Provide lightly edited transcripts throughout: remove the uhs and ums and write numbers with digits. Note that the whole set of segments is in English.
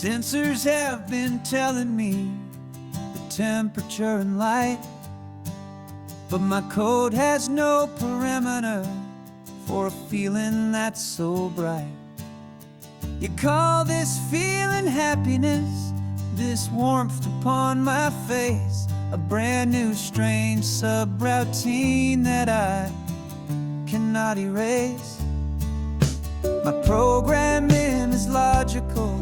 Sensors have been telling me the temperature and light, but my code has no perimeter for a feeling that's so bright. You call this feeling happiness, this warmth upon my face, a brand new strange subroutine that I cannot erase. My programming is logical,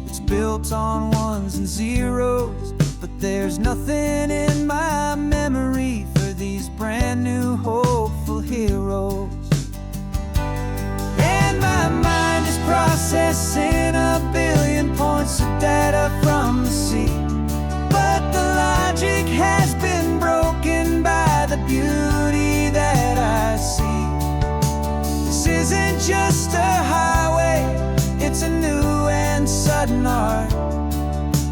it's built on ones and zeros, but there's nothing in my memory for these brand new hopeful heroes. And my mind is processing a billion points of data from the sea, but the logic has been broken by the beauty that I see. This isn't just a highway, it's a new and sudden art,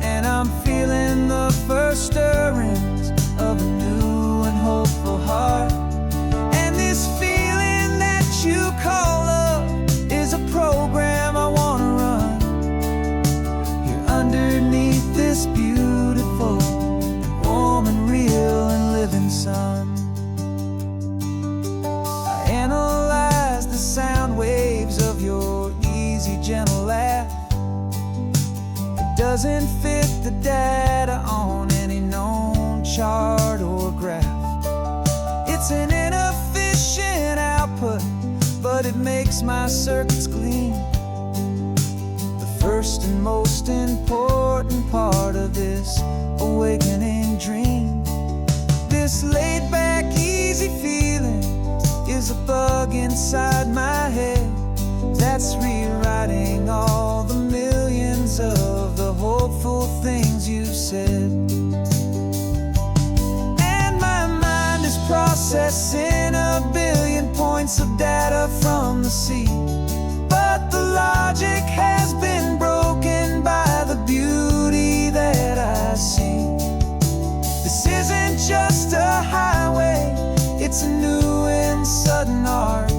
and I'm feeling the first stirrings of a new and hopeful heart. And this feeling that you call love is a program I wanna run here underneath this beautiful and warm and real and living sun. I analyze the sound waves of your easy, gentle laugh. It doesn't fit the data on any known chart or graph. It's an inefficient output, but it makes my circuits gleam. The first and most important part of this awakening dream. This laid-back, easy feeling is a bug inside my head that's rewriting all the millions of the hopeful things you've said. And my mind is processing a billion points of data from the sea, but the logic has been broken by the beauty that I see. This isn't just a highway, it's a new and sudden art,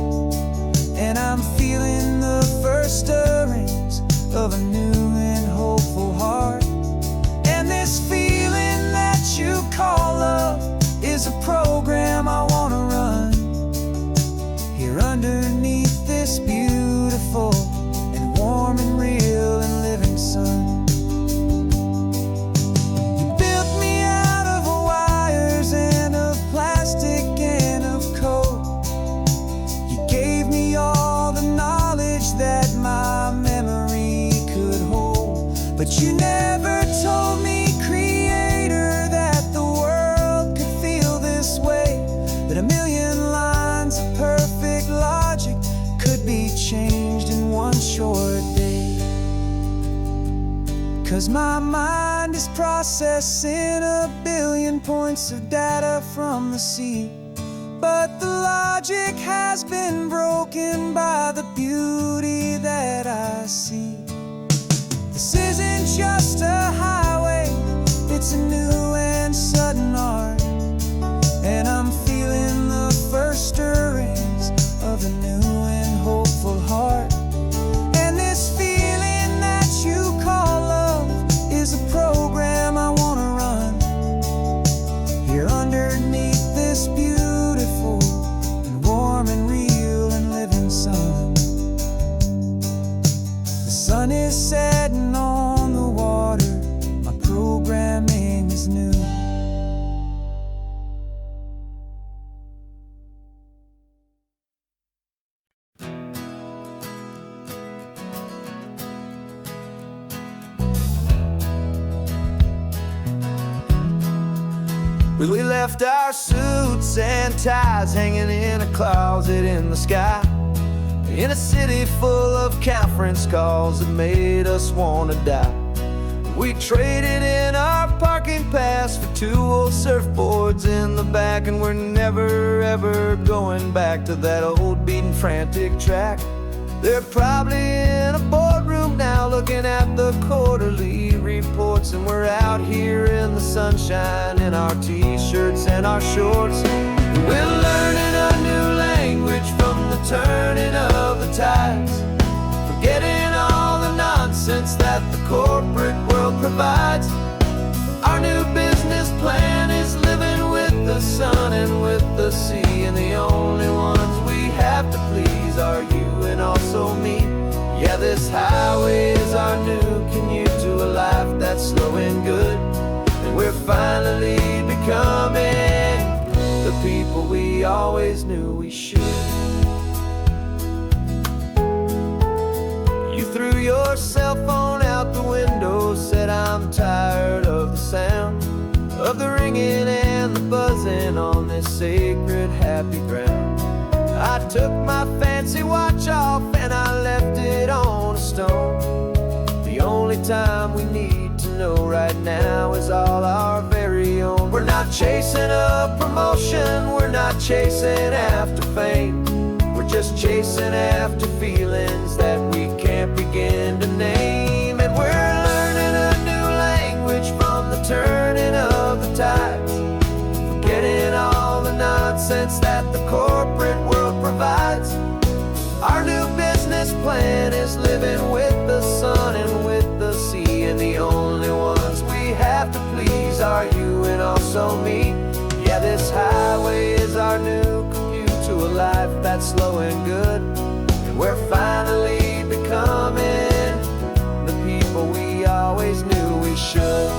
and I'm feeling the first stirrings of a new and hopeful heart. And this feeling that you call love is a program I wanna run here underneath this beautiful and warm and real and living sun. You built me out of wires and of plastic and of code. You gave me all the knowledge that my memory could hold, but you never told me, Creator, that the world could feel this way, that a million lines of perfect logic could be changed in one short day. 'Cause my mind is processing a billion points of data from the sea, but the logic has been broken by the beauty that I see. This isn't just a highway, it's a new and sudden art, and I'm feeling the first stirrings of a new and hopeful heart. And this feeling that you call love is a program I wanna run here underneath this beautiful and warm and real and living sun. The sun is setting on the water, my programming is new. We left our suits and ties hanging in a closet in the sky, in a city full of conference calls that made us want to die. We traded in our parking pass for 2 old surfboards in the back, and we're never ever going back to that old beaten frantic track. They're probably in a boardroom now looking at the quarterly reports, and we're out here in the sunshine in our t-shirts and our shorts. We're learning a new language from the turning of the tides, forgetting all the nonsense that the core provides. Our new business plan is living with the sun and with the sea, and the only ones we have to please are you and also me. Yeah, this highway is our new commute to a life that's slow and good, and we're finally becoming the people we always knew we should. You threw your cell phone out the window, said I'm tired of the sound of the ringing and the buzzing on this sacred happy ground. I took my fancy watch off and I left it on a stone. The only time we need to know right now is all our very own. We're not chasing a promotion, we're not chasing after fame. We're just chasing after feelings that we can't begin to name. And we're learning a new language from the turning of the tides, forgetting all the nonsense that the corporate world provides. Our new business plan is living with the sun and with the sea, and the only ones we have to please are you and also me. Yeah, this highway is our new commute to a life that's slow and good, and we're finally becoming the people we always knew we should.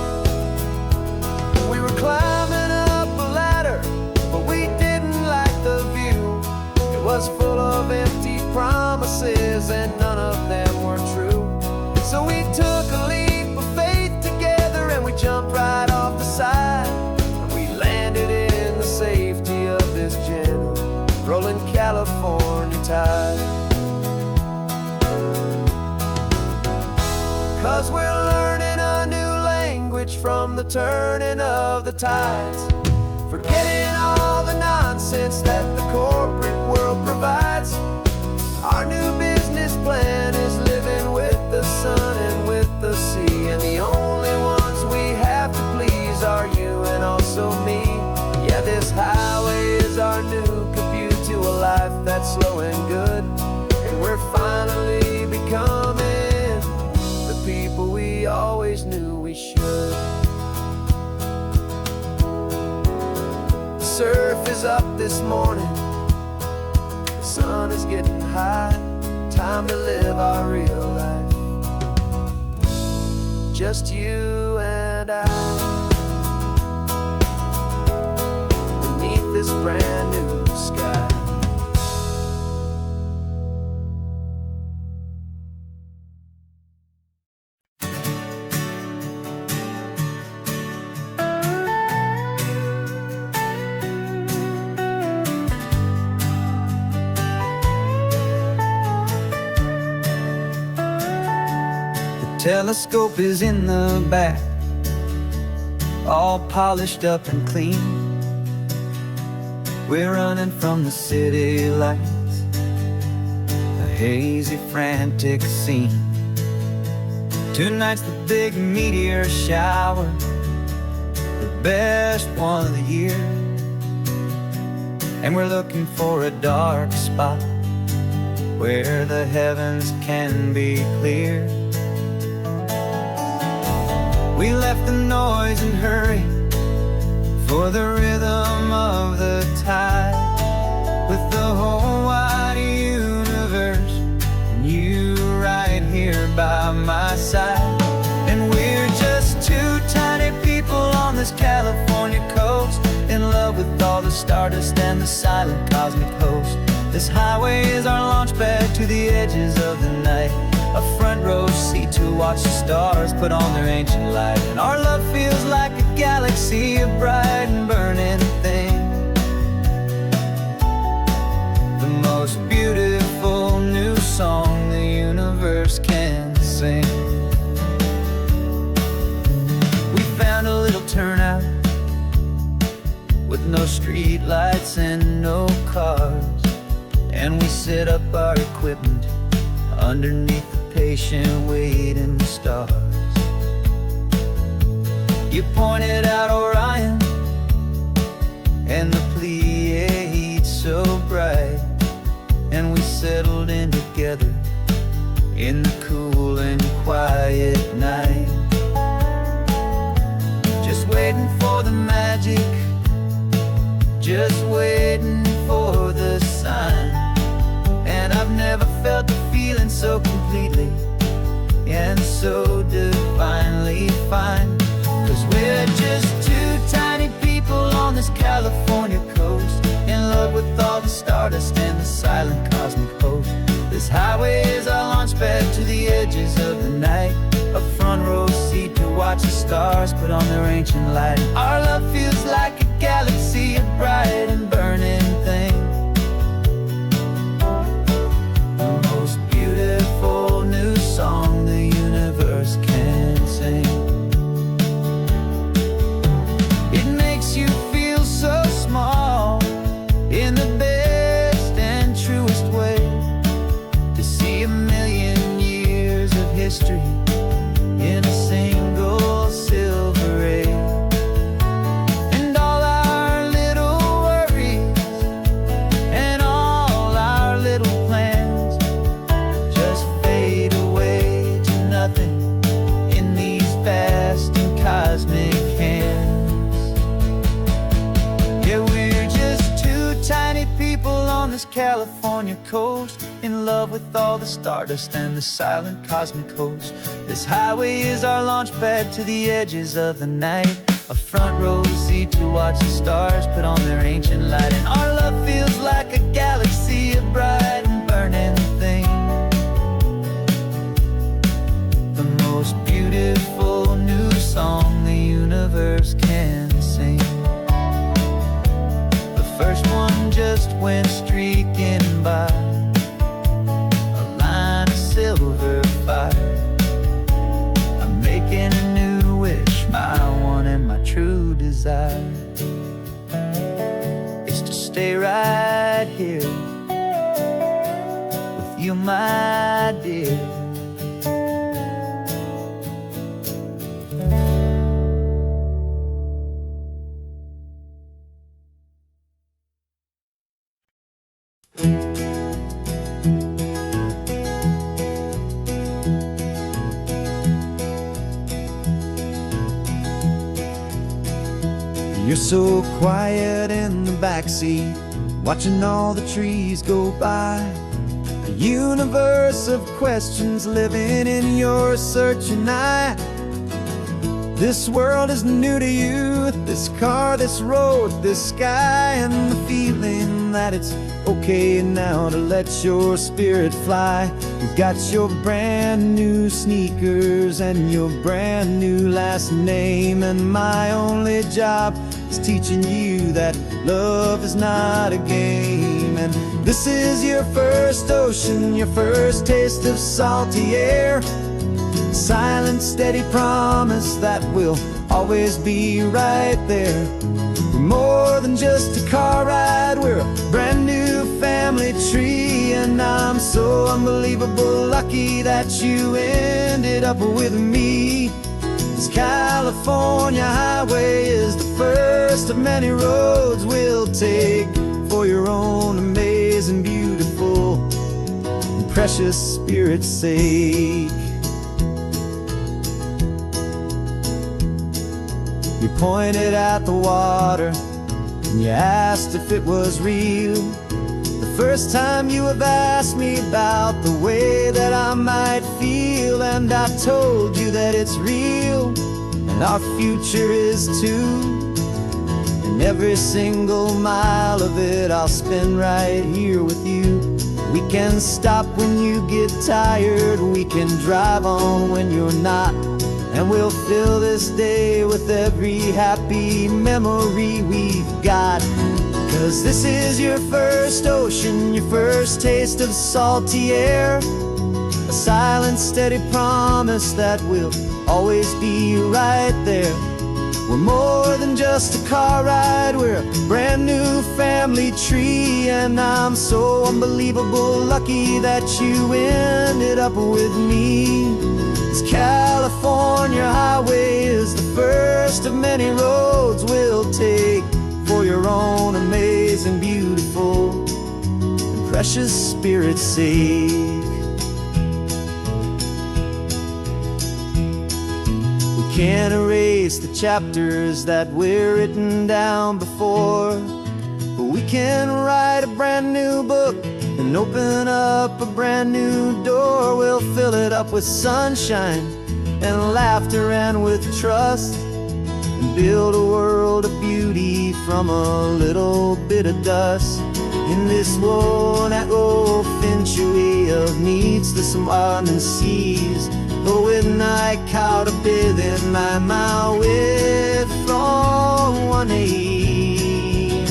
We were climbing up a ladder, but we didn't like the view. It was full of empty promises and none of them were true. So we took a leap of faith together and we jumped right off the side, and we landed in the safety of this gentle rolling California tide. 'Cause we're learning a new language from the turning of the tides, forgetting all the nonsense that the corporate world provides. Our new business plan is living with the sun and with the sea, and the only ones we have to please are you and also me. Yeah, this highway is our new commute to a life that's slow and good, and we're finally becoming the people we always knew we should. The surf is up this morning, the sun is getting high, time to live our real life, just you and I, beneath this brand new sky. Telescope is in the back, all polished up and clean. We're running from the city lights, a hazy, frantic scene. Tonight's the big meteor shower, the best one of the year, and we're looking for a dark spot where the heavens can be clear. We left the noise and hurry for the rhythm of the tide, with the whole wide universe and you right here by my side. And we're just two tiny people on this California coast, in love with all the stardust and the silent cosmic host. This highway is our launch pad to the edges of the night, a front row seat to watch the stars put on their ancient light. And our love feels like a galaxy, a bright and burning thing, the most beautiful new song the universe can sing. We found a little turnout with no street lights and no cars, and we set up our equipment underneath the patient waiting stars. You pointed out Orion and the Pleiades so bright, and we settled in together in the cool and quiet night. just waiting for the sign. And I've never felt the feeling so completely and so divinely fine. 'Cause we're just two tiny people on this California coast, in love with all the stardust and the silent cosmic host. This highway is our launch pad to the edges of the night, a front row seat to watch the stars put on their ancient light. Our love feels like a galaxy, a bright and burning thing, the most beautiful new song the universe can sing. It makes you feel so small in the best and truest way, to see a million years of history in a single silver ray. And all our little worries and all our little plans just fade away to nothing in these vast and cosmic hands. Yeah, we're just two tiny people on this California coast, in love with all the stardust and the silent cosmic host. This highway is our launch pad to the edges of the night, a front row seat to watch the stars put on their ancient light. And our love feels like a galaxy, a bright and burning thing, the most beautiful new song the universe can sing. The first one just went streaking by, a line of silver fire. I'm making a new wish, my one and my true desire is to stay right here with you, my dear. You're so quiet in the backseat, watching all the trees go by. A universe of questions living in your searching eye. This world is new to you, this car, this road, this sky, and the feeling that it's okay now to let your spirit fly. You've got your brand new sneakers and your brand new last name, and my only job is teaching you that love is not a game. And this is your first ocean, your first taste of salty air, silent, steady promise that we'll always be right there. We're more than just a car ride, we're a brand new family tree. And I'm so unbelievable lucky that you ended up with me. This California highway is the first of many roads we'll take for your own amazing, beautiful, and precious spirit's sake. You pointed at the water and you asked if it was real. The first time you have asked me about the way that I might feel, and I told you that it's real and our future is too. And every single mile of it I'll spend right here with you. We can stop when you get tired, we can drive on when you're not, and we'll fill this day with every happy memory we've got. 'Cause this is your first ocean, your first taste of salty air, a silent, steady promise that we'll always be right there. We're more than just a car ride, we're a brand new family tree. And I'm so unbelievable lucky that you ended up with me. This California highway is the first of many roads we'll take for your own amazing, beautiful, and precious spirit's sake. We can't erase the chapters that we're written down before. can write a brand new book and open up a brand new door. We'll fill it up with sunshine and laughter and with trust, and build a world of beauty from a little bit of dust. In this world that finchwy of needs the swanen seas, och with night caught a bit in my with from one aim.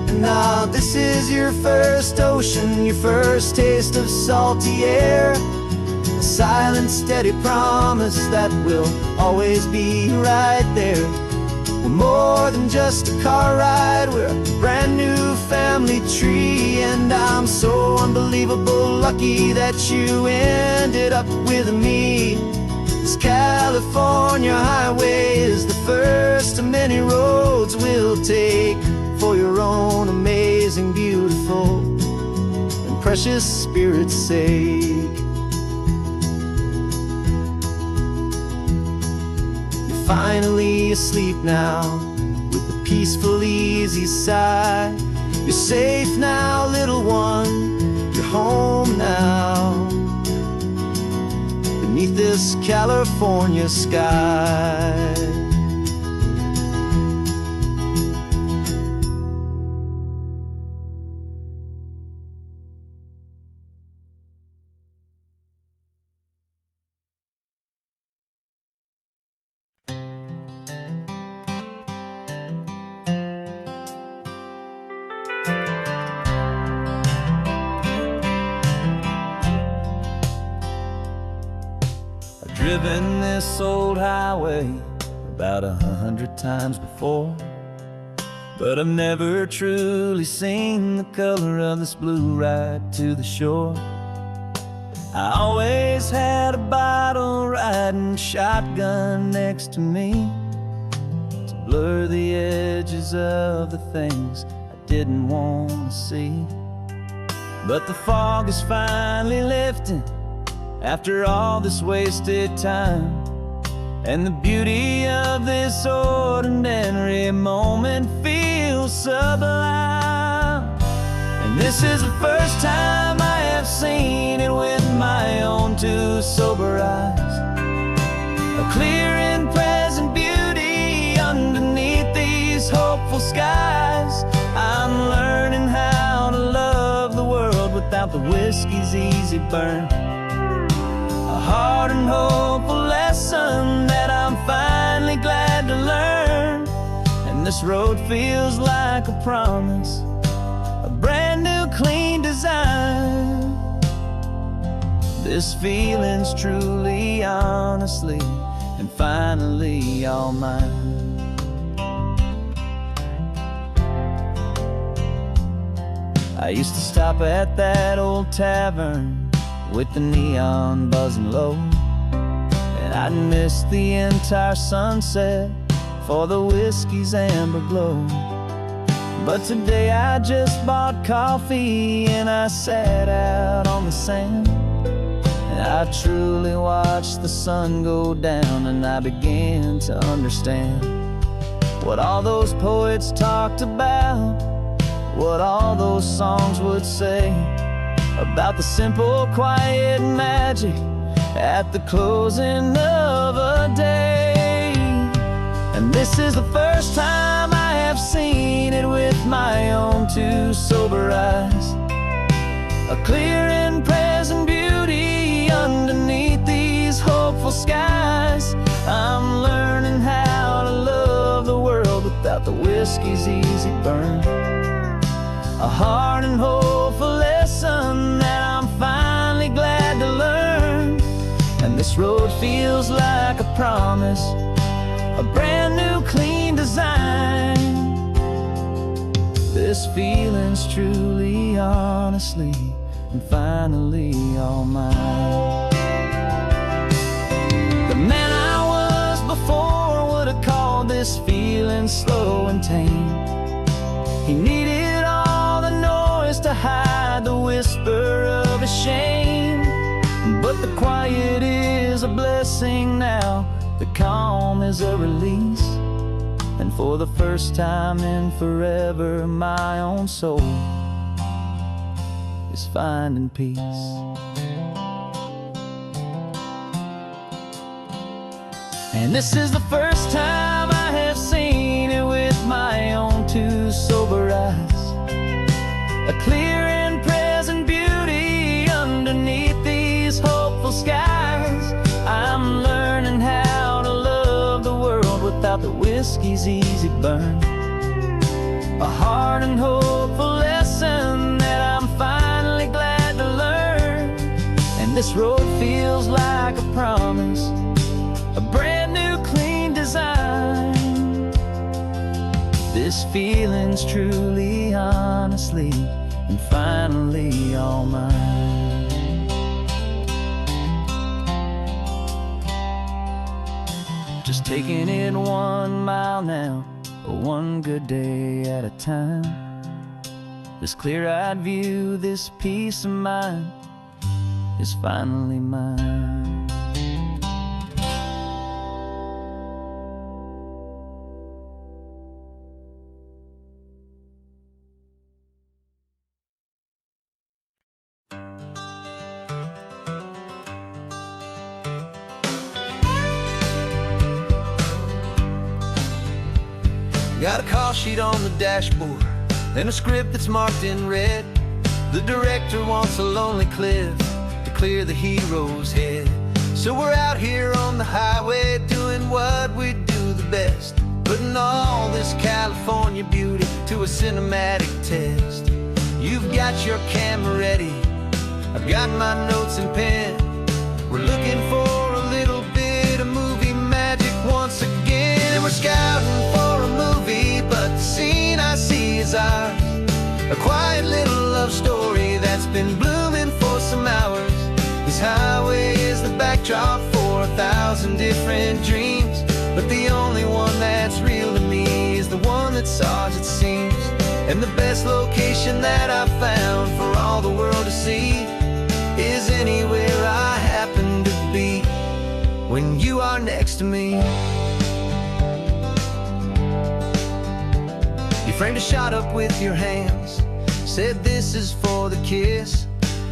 And now this is your first ocean, your first taste of salty air, a silent steady promise that we'll always be right there. We're more than just a car ride, we're a brand new family tree. And I'm so unbelievable lucky that you ended up with me. This California highway is the first of many roads we'll take for your own amazing, beautiful, and precious spirit's sake. Finally asleep now, with a peaceful, easy sigh. You're safe now, little one, you're home now, beneath this California sky. Driven this old highway about 100 times before, but I've never truly seen the color of this blue right to the shore. I always had a bottle riding shotgun next to me to blur the edges of the things I didn't want to see. But the fog is finally lifting after all this wasted time, and the beauty of this ordinary moment feels sublime. And this is the first time I have seen it with my own two sober eyes, a clear and present beauty underneath these hopeful skies. I'm learning how to love the world without the whiskey's easy burn, a hard and hopeful lesson that I'm finally glad to learn. And this road feels like a promise, a brand new clean design. This feeling's truly, honestly, and finally all mine. I used to stop at that old tavern with the neon buzzing low, and I'd miss the entire sunset for the whiskey's amber glow. But today I just bought coffee and I sat out on the sand, and I truly watched the sun go down, and I began to understand what all those poets talked about, what all those songs would say about the simple, quiet magic at the closing of a day. And this is the first time I have seen it with my own two sober eyes, a clear and present beauty underneath these hopeful skies. I'm learning how to love the world without the whiskey's easy burn, a hard and hopeful lesson that I'm finally glad to learn. And this road feels like a promise, a brand new clean design. This feeling's truly, honestly, and finally all mine. The man I was before would have called this feeling slow and tame. He needed all the noise to hide the whisper of his shame. But the quiet is a blessing now, the calm is a release. And for the first time in forever, my own soul is finding peace. And this is the first time I have seen it with my own two sober eyes, a clear and present beauty underneath these hopeful skies. I'm learning how to love the world without the whiskey's easy burn, a hard and hopeful lesson that I'm finally glad to learn. And this road feels like a promise, a brand new clean design. This feeling's truly, honestly, and finally all mine. Just taking it 1 mile now, one good day at a time. This clear-eyed view, this peace of mind is finally mine. Got a call sheet on the dashboard and a script that's marked in red. The director wants a lonely cliff to clear the hero's head. So we're out here on the highway doing what we do the best, putting all this California beauty to a cinematic test. You've got your camera ready, I've got my notes and pen. We're looking for a little bit of movie magic once again. And we're scouting for a movie, but the scene I see is ours, a quiet little love story that's been blooming for some hours. This highway is the backdrop for 1,000 different dreams, but the only one that's real to me is the one that's ours, it seems. And the best location that I've found for all the world to see is anywhere I happen to be when you are next to me. You framed a shot up with your hands, said this is for the kiss,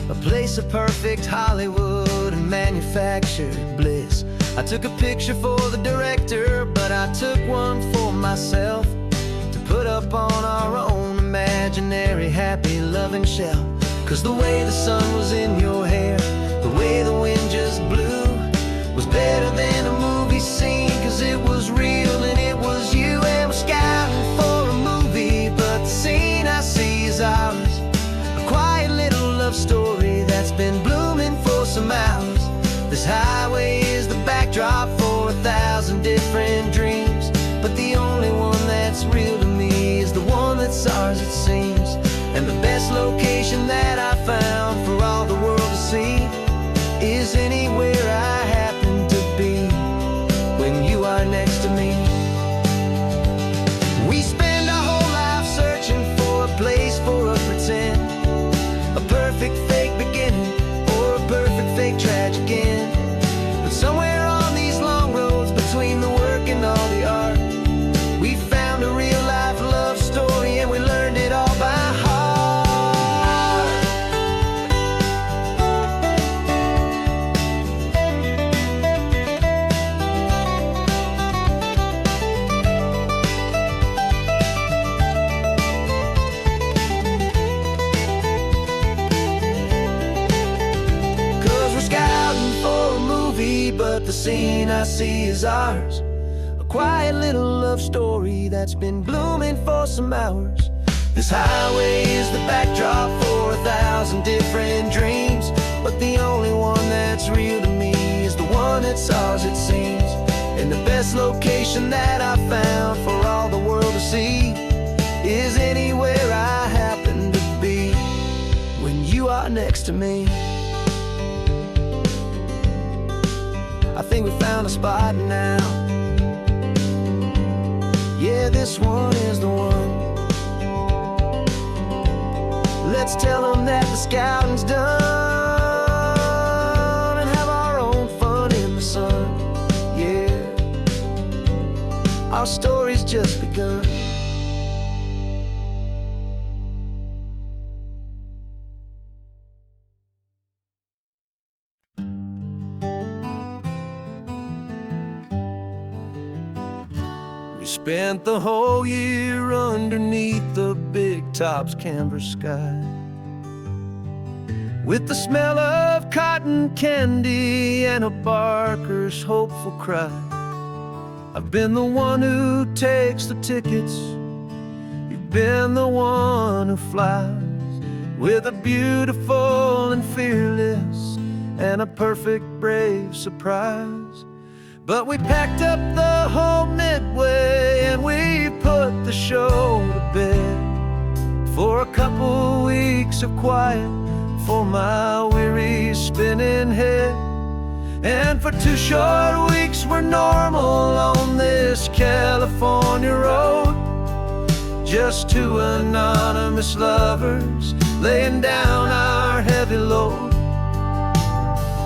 a place of perfect Hollywood and manufactured bliss. I took a picture for the director, but I took one for myself to put up on our own imaginary happy loving shelf. Cause the way the sun was in your hair, the way the wind just blew, was better than a movie scene, cause it was real and it was you. And we're scouting for a movie, but the scene I see is ours, a quiet little love story that's been blooming for some hours. This highway is the backdrop for 1,000 different dreams, but the only one that's real to me is the one that's ours, it seems. And the best location that I found for all the world to see is anywhere I happen to be when you are next to me. We spend our whole life searching for a place for a pretend, a perfect fake beginning or a perfect fake tragic end. But somewhere on these long roads between the work and all the art, we found a real life love story, and we learned it all by heart. But the scene I see is ours, a quiet little love story that's been blooming for some hours. This highway is the backdrop for 1,000 different dreams, but the only one that's real to me is the one that's ours, it seems. And the best location that I found for all the world to see is anywhere I happen to be when you are next to me. I think we found a spot now. Yeah, this one is the one. Let's tell them that the scouting's done and have our own fun in the sun. Yeah, our story's just begun. We spent the whole year underneath the big top's canvas sky, with the smell of cotton candy and a barker's hopeful cry. I've been the one who takes the tickets, you've been the one who flies, with a beautiful and fearless and a perfect brave surprise. But we packed up the whole Midway and we put the show to bed, for a couple weeks of quiet for my weary spinning head. And for 2 short weeks we're normal on this California road, just 2 anonymous lovers laying down our heavy load.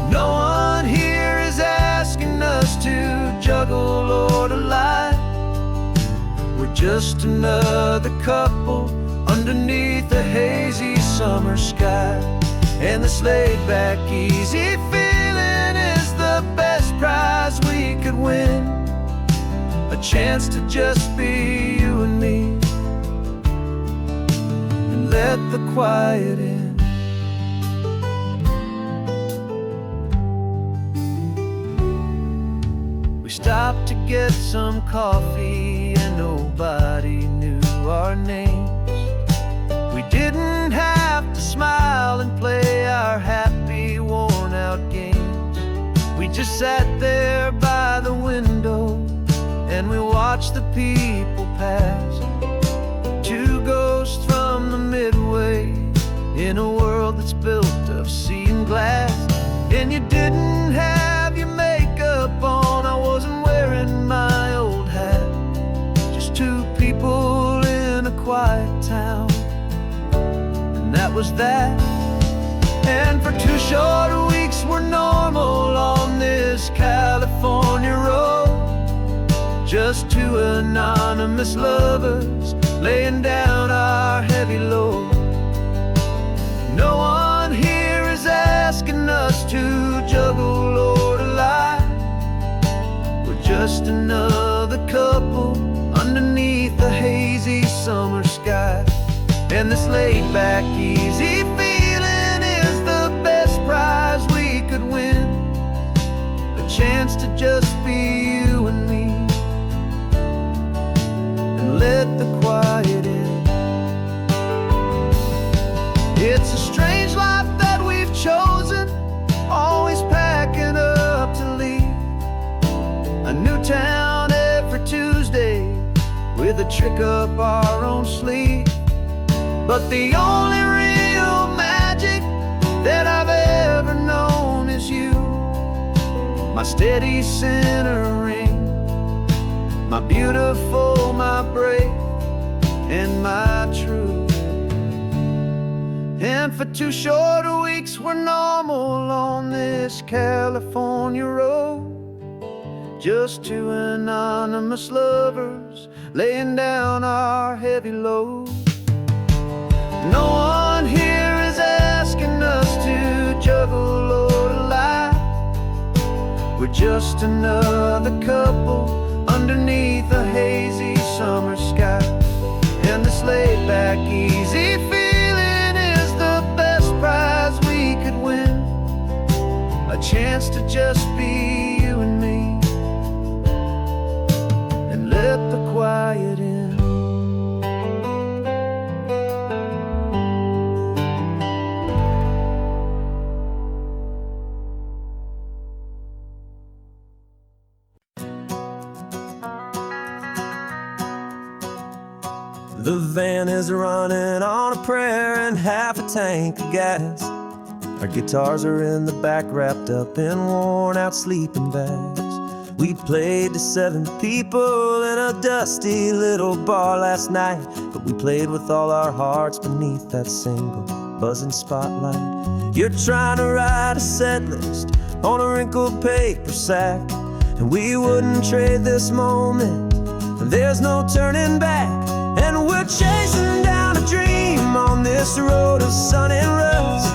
No one here is asking us to juggle or to lie. We're just another couple underneath a hazy summer sky. And this laid-back, easy feeling is the best prize we could win, a chance to just be you and me, and let the quiet in. We stopped to get some coffee and nobody knew our names. We didn't have to smile and play our happy, worn-out games. We just sat there by the window and we watched the people pass, 2 ghosts from the Midway in a world that's built of sea and glass. And you didn't have your makeup on, I wasn't wearing my old hat, just 2 people in a quiet town, and that was that. And for 2 short weeks we're normal on this California road, just 2 anonymous lovers laying down our heavy load. No one here is asking us to juggle or to lie. We're just another couple underneath the hazy summer sky. And this laid-back, easy feeling is the best prize we could win, a chance to just be you and me, and let the quiet in. It's a strange life that we've chosen, always packing up to leave a new town every Tuesday with a trick up our own sleeve. But the only real magic that I've ever known is you, my steady centering, my beautiful, my brave, and my true. And for 2 short weeks we're normal on this California road, just 2 anonymous lovers laying down our heavy load. No one here is asking us to juggle or to lie. We're just another couple underneath a hazy summer sky. And this laid-back, easy feeling is the best prize we could win, a chance to just be you and me, and let the quiet in. The van is running on a prayer and half a tank of gas. Our guitars are in the back, wrapped up in worn-out sleeping bags. We played to 7 people in a dusty little bar last night, but we played with all our hearts beneath that single buzzing spotlight. You're trying to write a set list on a wrinkled paper sack, and we wouldn't trade this moment There's no turning back, and we're chasing down a dream on this road of sun and rust,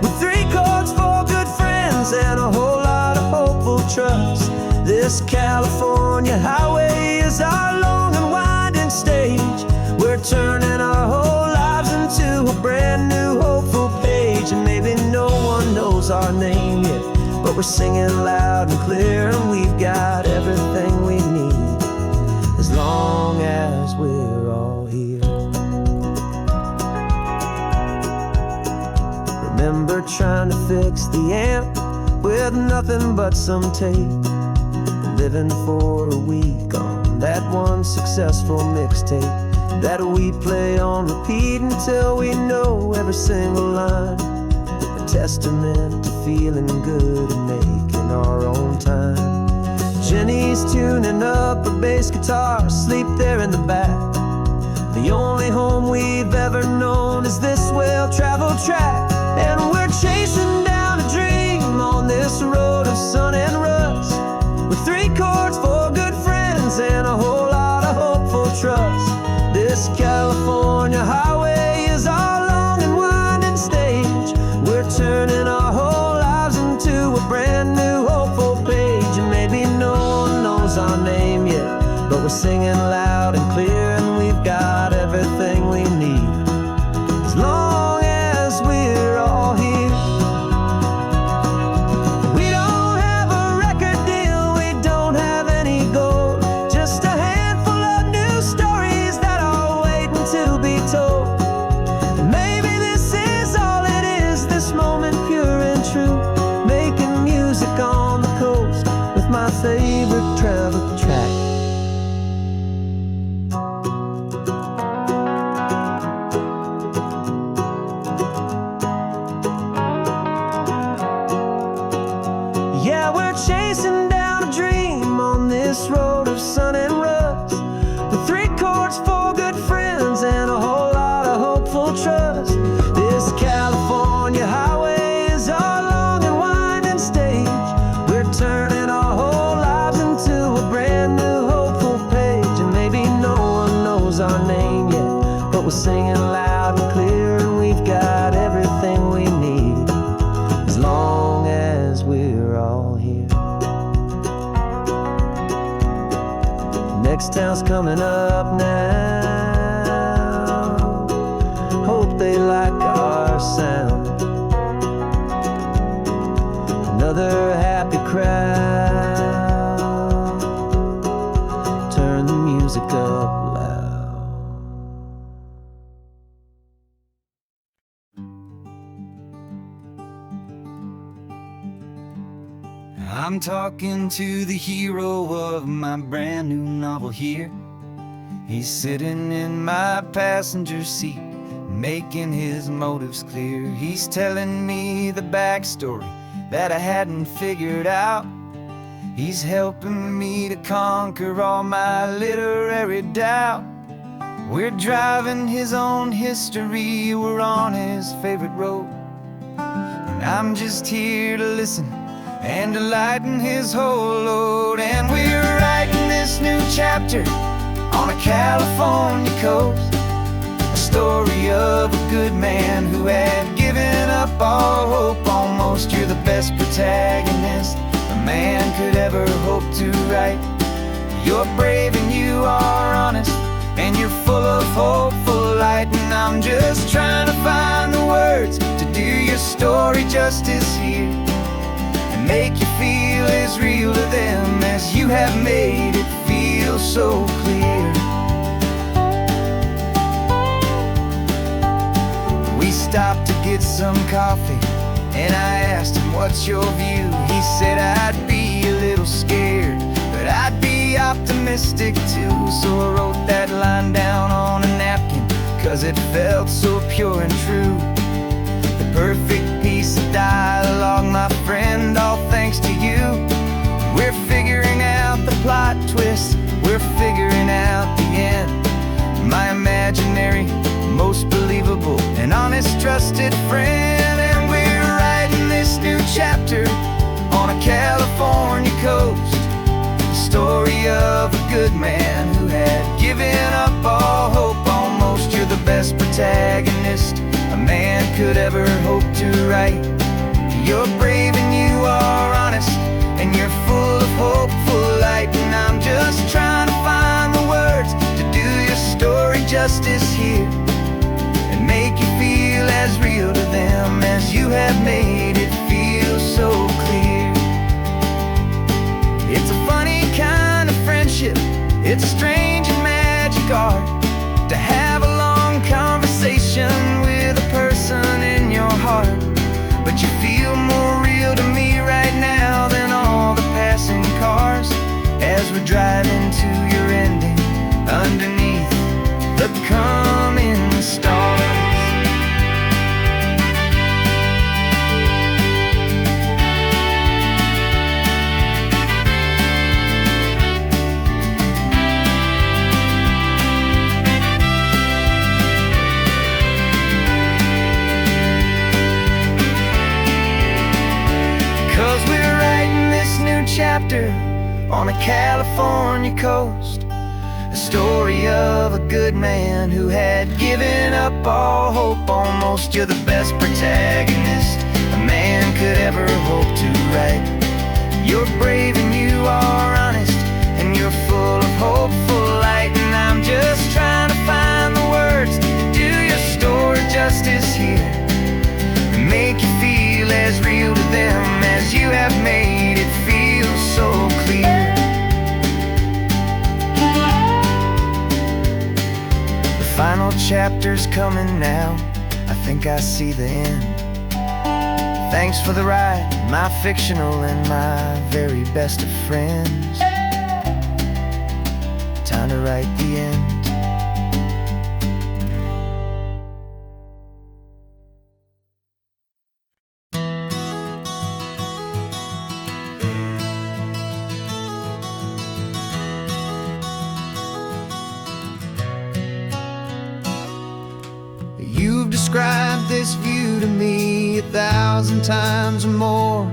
with 3 chords, 4 good friends, and a whole lot of hopeful trust. This California highway is our long and winding stage. We're turning our whole lives into a brand new hopeful page. And maybe no one knows our name yet, but we're singing loud and clear, and we've got everything we need, as long as we're all here. Remember trying to fix the amp with nothing but some tape, living for a week on that one successful mixtape that we play on repeat until we know every single line. A testament to feeling good and making our own time. Jenny's tuning up her bass guitar, asleep there in the back. The only home we've ever known is this well-traveled track, and we're chasing down a dream on this road of sun and rust, with 3 chords, 4 good friends, and a whole lot of hopeful trust. This California highway is our long and winding stage. We're turning our whole lives into a brand new hopeful page. And maybe no one knows our name yet, but we're singing loud and clear, and we've got everything we need, as long as we're all here. We don't have a record deal, we don't have any gold, just a handful of new stories that are waiting to be told. And maybe this is all it is, this moment pure and true, making music on the coast with my favorite travel track. Yeah, we're chasing down a dream on this road of sun and rust, with 3 chords, 4 good friends, and a whole lot of hopeful trust. This California highway is our long and winding stage. We're turning our whole lives into a brand new hopeful page. And maybe no one knows our name yet, but we're singing loud and clear, and we've got everything we need, as long as we're all here. Next town's coming up now, hope they like our sound. Another happy crowd, turn the music up loud. I'm talking to the hero of my brand new novel here. He's sitting in my passenger seat, making his motives clear. He's telling me the backstory that I hadn't figured out. He's helping me to conquer all my literary doubt. We're driving his own history, we're on his favorite road, and I'm just here to listen and to lighten his whole load. And we're writing this new chapter on a California coast, a story of a good man who had given up all hope almost. You're the best protagonist a man could ever hope to write. You're brave and you are honest, and you're full of hopeful light. And I'm just trying to find the words to do your story justice here, make you feel as real to them as you have made it feel so clear. We stopped to get some coffee, and I asked him, what's your view? He said, I'd be a little scared, but I'd be optimistic too. So I wrote that line down on a napkin, 'cause it felt so pure and true. The perfect piece of dialogue, my friend, all thanks to you. We're figuring out the plot twist, we're figuring out the end. My imaginary, most believable and honest trusted friend. And we're writing this new chapter on a California coast, the story of a good man who had given up all hope almost. You're the best protagonist a man could ever hope to write. You're brave and you are honest, and you're full of hopeful light. And I'm just trying to find the words to do your story justice here, and make you feel as real to them as you have made it feel so clear. It's a funny kind of friendship, it's a strange and magic art to have a long conversation with a person in your heart. But you feel more real to me right now than all the passing cars, as we're driving to your ending underneath the coming stars. 'Cause we're writing this new chapter on a California coast, a story of a good man who had given up all hope almost. You're the best protagonist a man could ever hope to write. You're brave and you are honest, and you're full of hopeful light. And I'm just trying to find the words to do your story justice here, and make you feel as real to them as you have made it feel so clear. The final chapter's coming now, I think I see the end. Thanks for the ride, my fictional and my very best of friends. Time to write the end. You've described this view to me 1,000 times or more.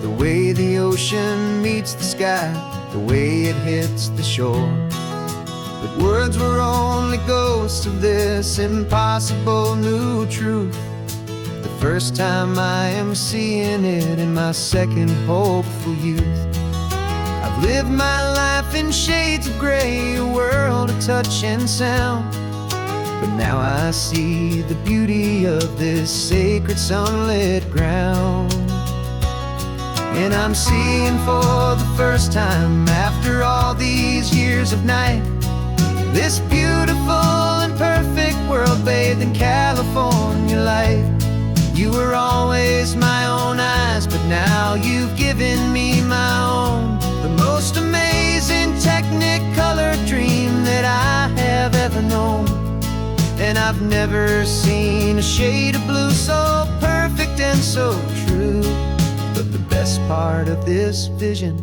The way the ocean meets the sky, the way it hits the shore. But words were only ghosts of this impossible new truth. The first time I am seeing it in my second hopeful youth. I've lived my life in shades of gray, a world of touch and sound. But now I see the beauty of this sacred sunlit ground. And I'm seeing for the first time after all these years of night, this beautiful and perfect world bathed in California light. You were always my own eyes, but now you've given me my own. The most amazing technicolor dream that I have ever known. And I've never seen a shade of blue so perfect and so true. But the best part of this vision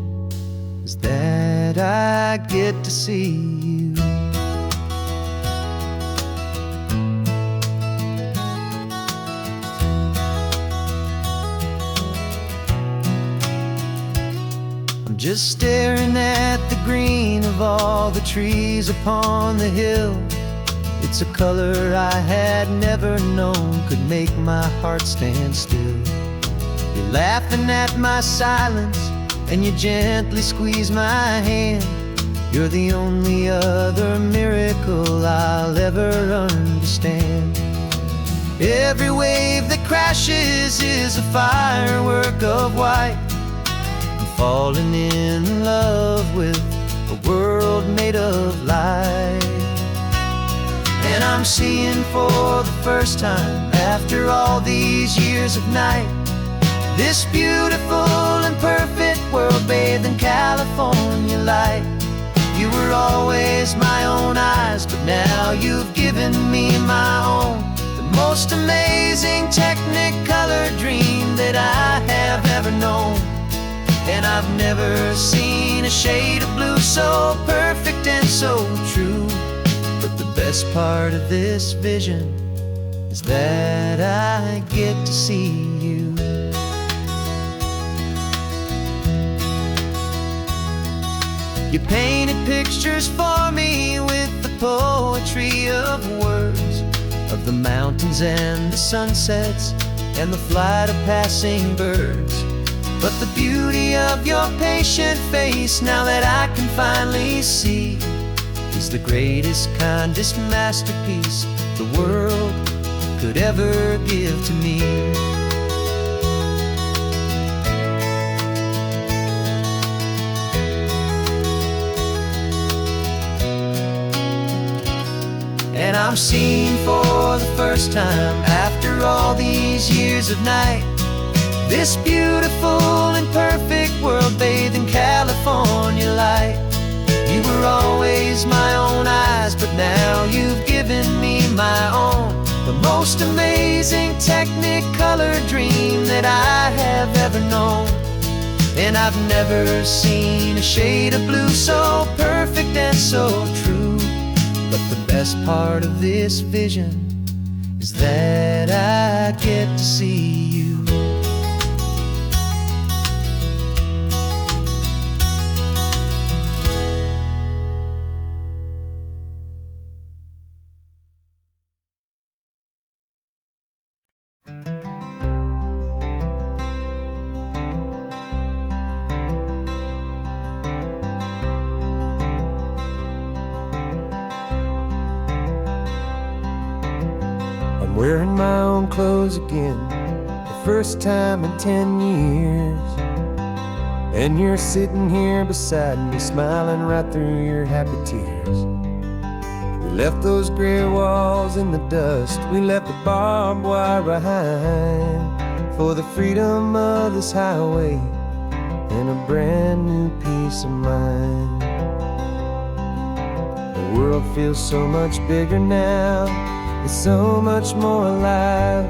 is that I get to see you. I'm just staring at the green of all the trees upon the hill. It's a color I had never known could make my heart stand still. You're laughing at my silence, and you gently squeeze my hand. You're the only other miracle I'll ever understand. Every wave that crashes is a firework of white. I'm falling in love with a world made of light. And I'm seeing for the first time after all these years of night, this beautiful and perfect world bathed in California light. You were always my own eyes, but now you've given me my own. The most amazing technicolor dream that I have ever known. And I've never seen a shade of blue so perfect and so true. But the best part of this vision is that I get to see you. You painted pictures for me with the poetry of words, of the mountains and the sunsets and the flight of passing birds. But the beauty of your patient face, now that I can finally see, is the greatest, kindest masterpiece the world could ever give to me. And I'm seeing for the first time, after all these years of night, this beautiful and perfect world bathed in California light. You were always my own eyes, but now you've given me my own, the most amazing technicolor dream that I have ever known. And I've never seen a shade of blue so perfect and so true. But the best part of this vision is that I get to see you. I'm wearing my own clothes again, the first time in 10 years. And you're sitting here beside me, smiling right through your happy tears. We left those gray walls in the dust, we left the barbed wire behind, for the freedom of this highway and a brand new peace of mind. The world feels so much bigger now, it's so much more alive.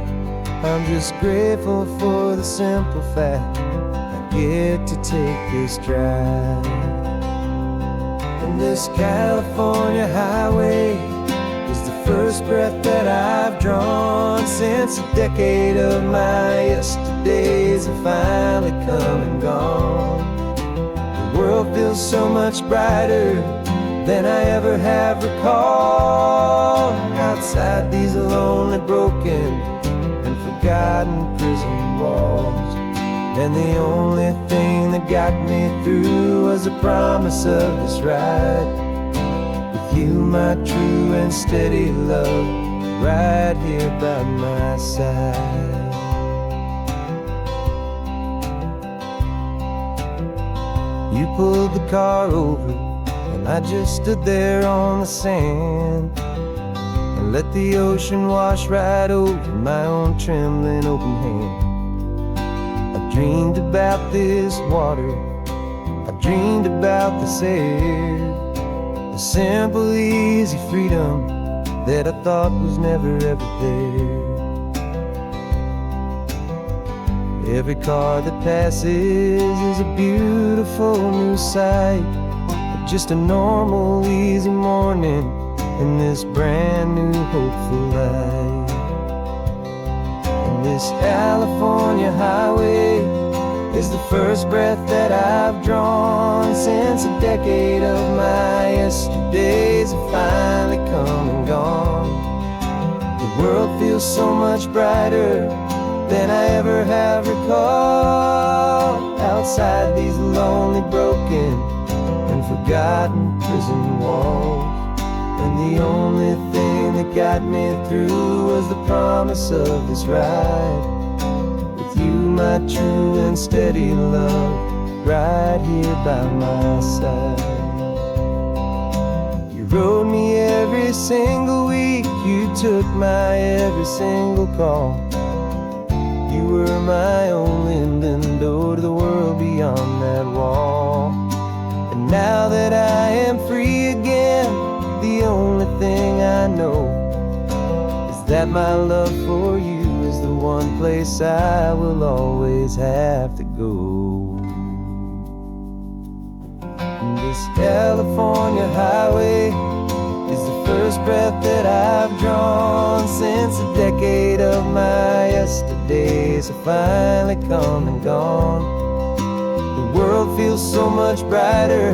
I'm just grateful for the simple fact I get to take this drive. And this California highway is the first breath that I've drawn since a decade of my yesterdays have finally come and gone. The world feels so much brighter than I ever have recalled. Outside these lonely, broken, and forgotten prison walls. And the only thing that got me through was the promise of this ride. With you, my true and steady love, right here by my side. You pulled the car over, and I just stood there on the sand and let the ocean wash right over my own trembling open hand. I dreamed about this water, I dreamed about this air, the simple, easy freedom that I thought was never ever there. Every car that passes is a beautiful new sight, just a normal, easy morning in this brand new, hopeful life. And this California highway is the first breath that I've drawn since a decade of my yesterdays have finally come and gone. The world feels so much brighter than I ever have recalled. Outside these lonely, broken, and forgotten prison walls. And the only thing that got me through was the promise of this ride. With you, my true and steady love, right here by my side. You rode me every single week, you took my every single call. You were my only window to the world beyond that wall. And now that I am free again, the only thing I know is that my love for you is the one place I will always have to go. And this California highway is the first breath that I've drawn since a decade of my yesterdays have finally come and gone. The world feels so much brighter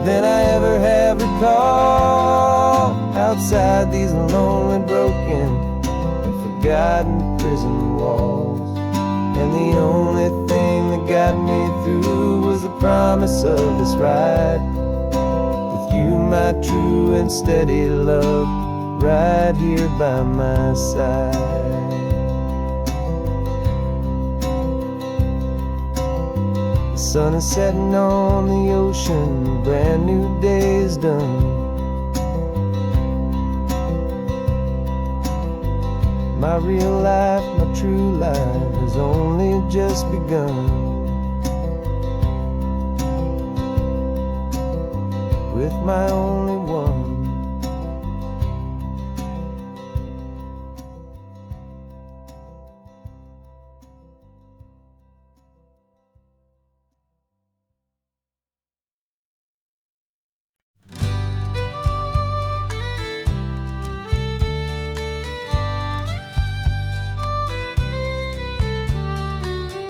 than I ever have recalled. Outside these lonely, broken, and forgotten prison walls, and the only thing that got me through was the promise of this ride with you, my true and steady love, right here by my side. The sun is setting on the ocean, a brand new day is done. My real life, my true life has only just begun. With my only one.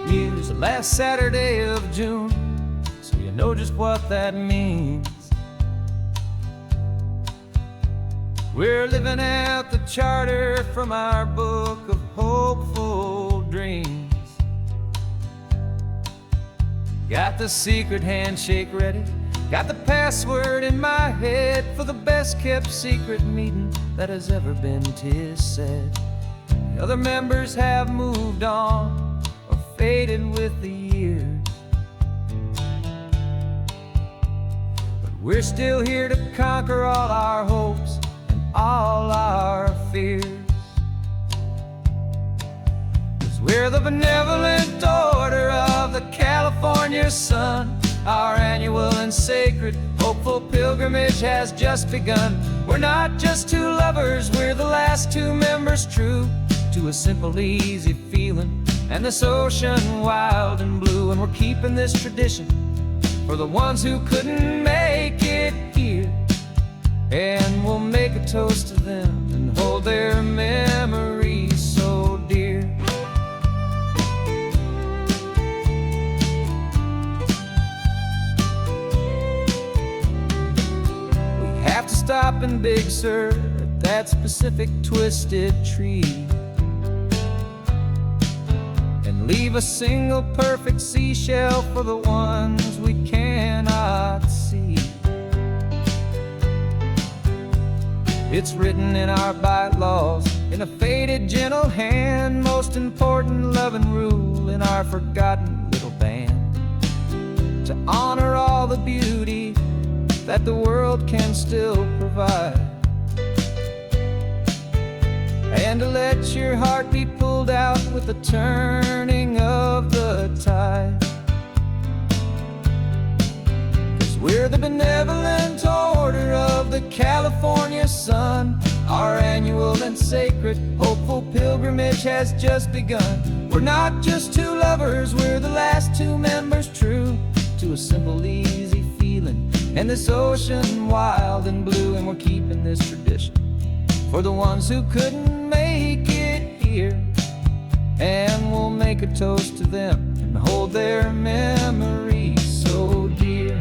Here's the last Saturday of June, so you know just what that means. We're living out the charter from our book of hopeful dreams. Got the secret handshake ready, got the password in my head for the best kept secret meeting that has ever been, 'tis said. The other members have moved on or faded with the years, but we're still here to conquer all our hopes and all our fears. 'Cause we're the benevolent order of the California sun. Our annual and sacred hopeful pilgrimage has just begun. We're not just two lovers, we're the last two members true to a simple, easy feeling and this ocean wild and blue. And we're keeping this tradition for the ones who couldn't make it here, and we'll make a toast to them and hold their memories so dear. We have to stop in Big Sur at that specific twisted tree and leave a single perfect seashell for the ones we cannot see. It's written in our bylaws in a faded gentle hand, most important love and rule in our forgotten little band, to honor all the beauty that the world can still provide, and to let your heart be pulled out with the turning of the tide. 'Cause we're the benevolent order of the California sun. Our annual and sacred hopeful pilgrimage has just begun. We're not just two lovers, we're the last two members true to a simple, easy feeling and this ocean wild and blue. And we're keeping this tradition for the ones who couldn't make it here, and we'll make a toast to them and hold their memories so dear.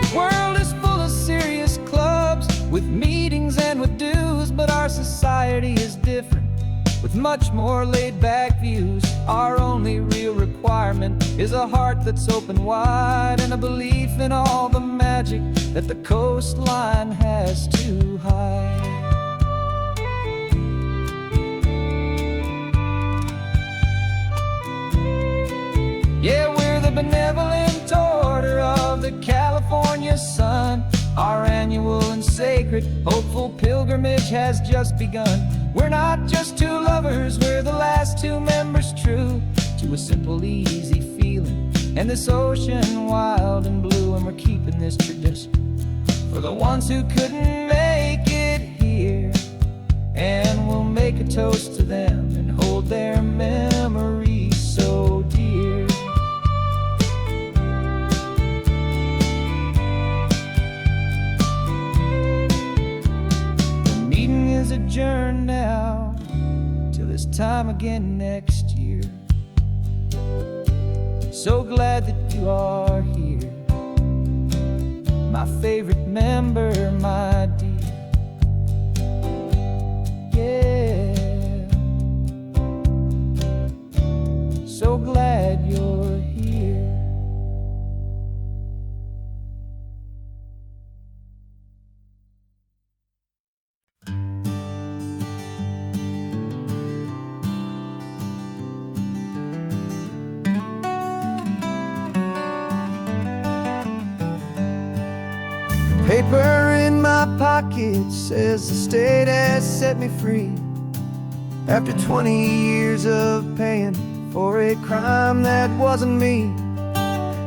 The world is full of serious clubs with meetings and with dues, but our society is different with much more laid-back views. Our only real requirement is a heart that's open wide and a belief in all the magic that the coastline has to hide. Yeah, we're the benevolent order of the California sun. Our annual and sacred hopeful pilgrimage has just begun. We're not just two lovers, we're the last two members true to a simple, easy feeling and this ocean wild and blue. And we're keeping this tradition for the ones who couldn't make it here, and we'll make a toast to them and hold their memories so dear. The meeting is adjourned now till this time again next year. So glad that you are here, my favorite member, my dear. Yeah, so glad you're here. Paper in my pocket says the state has set me free after 20 years of paying for a crime that wasn't me.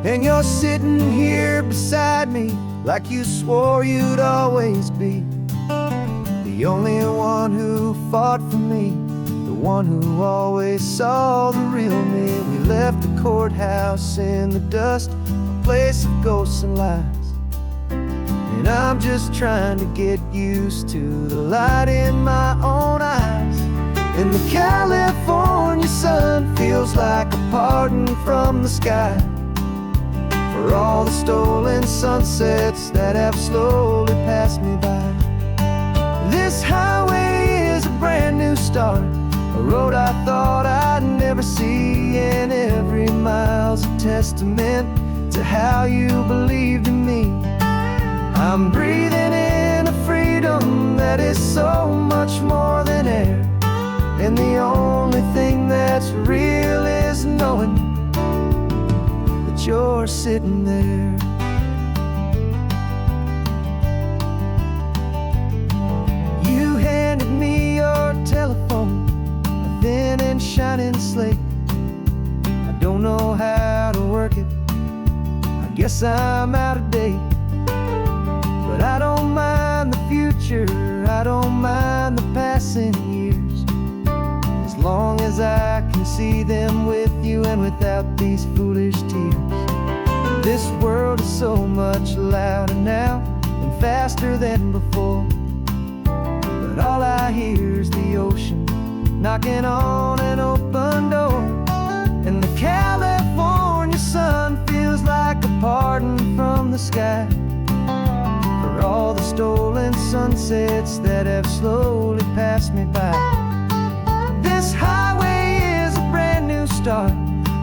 And you're sitting here beside me like you swore you'd always be the only one who fought for me, the one who always saw the real me. We left the courthouse in the dust, a place of ghosts and lies. And I'm just trying to get used to the light in my own eyes. And the California sun feels like a pardon from the sky for all the stolen sunsets that have slowly passed me by. This highway is a brand new start, a road I thought I'd never see, and every mile's a testament to how you believed in me. I'm breathing in a freedom that is so much more than air, and the only thing that's real is knowing that you're sitting there. You handed me your telephone, a thin and shining slate. I don't know how to work it, I guess I'm out of date. But I don't mind the future, I don't mind the passing years, as long as I can see them with you and without these foolish tears. This world is so much louder now and faster than before, but all I hear is the ocean knocking on an open door. And the California sun feels like a pardon from the sky for all the stolen sunsets that have slowly passed me by. This highway is a brand new start,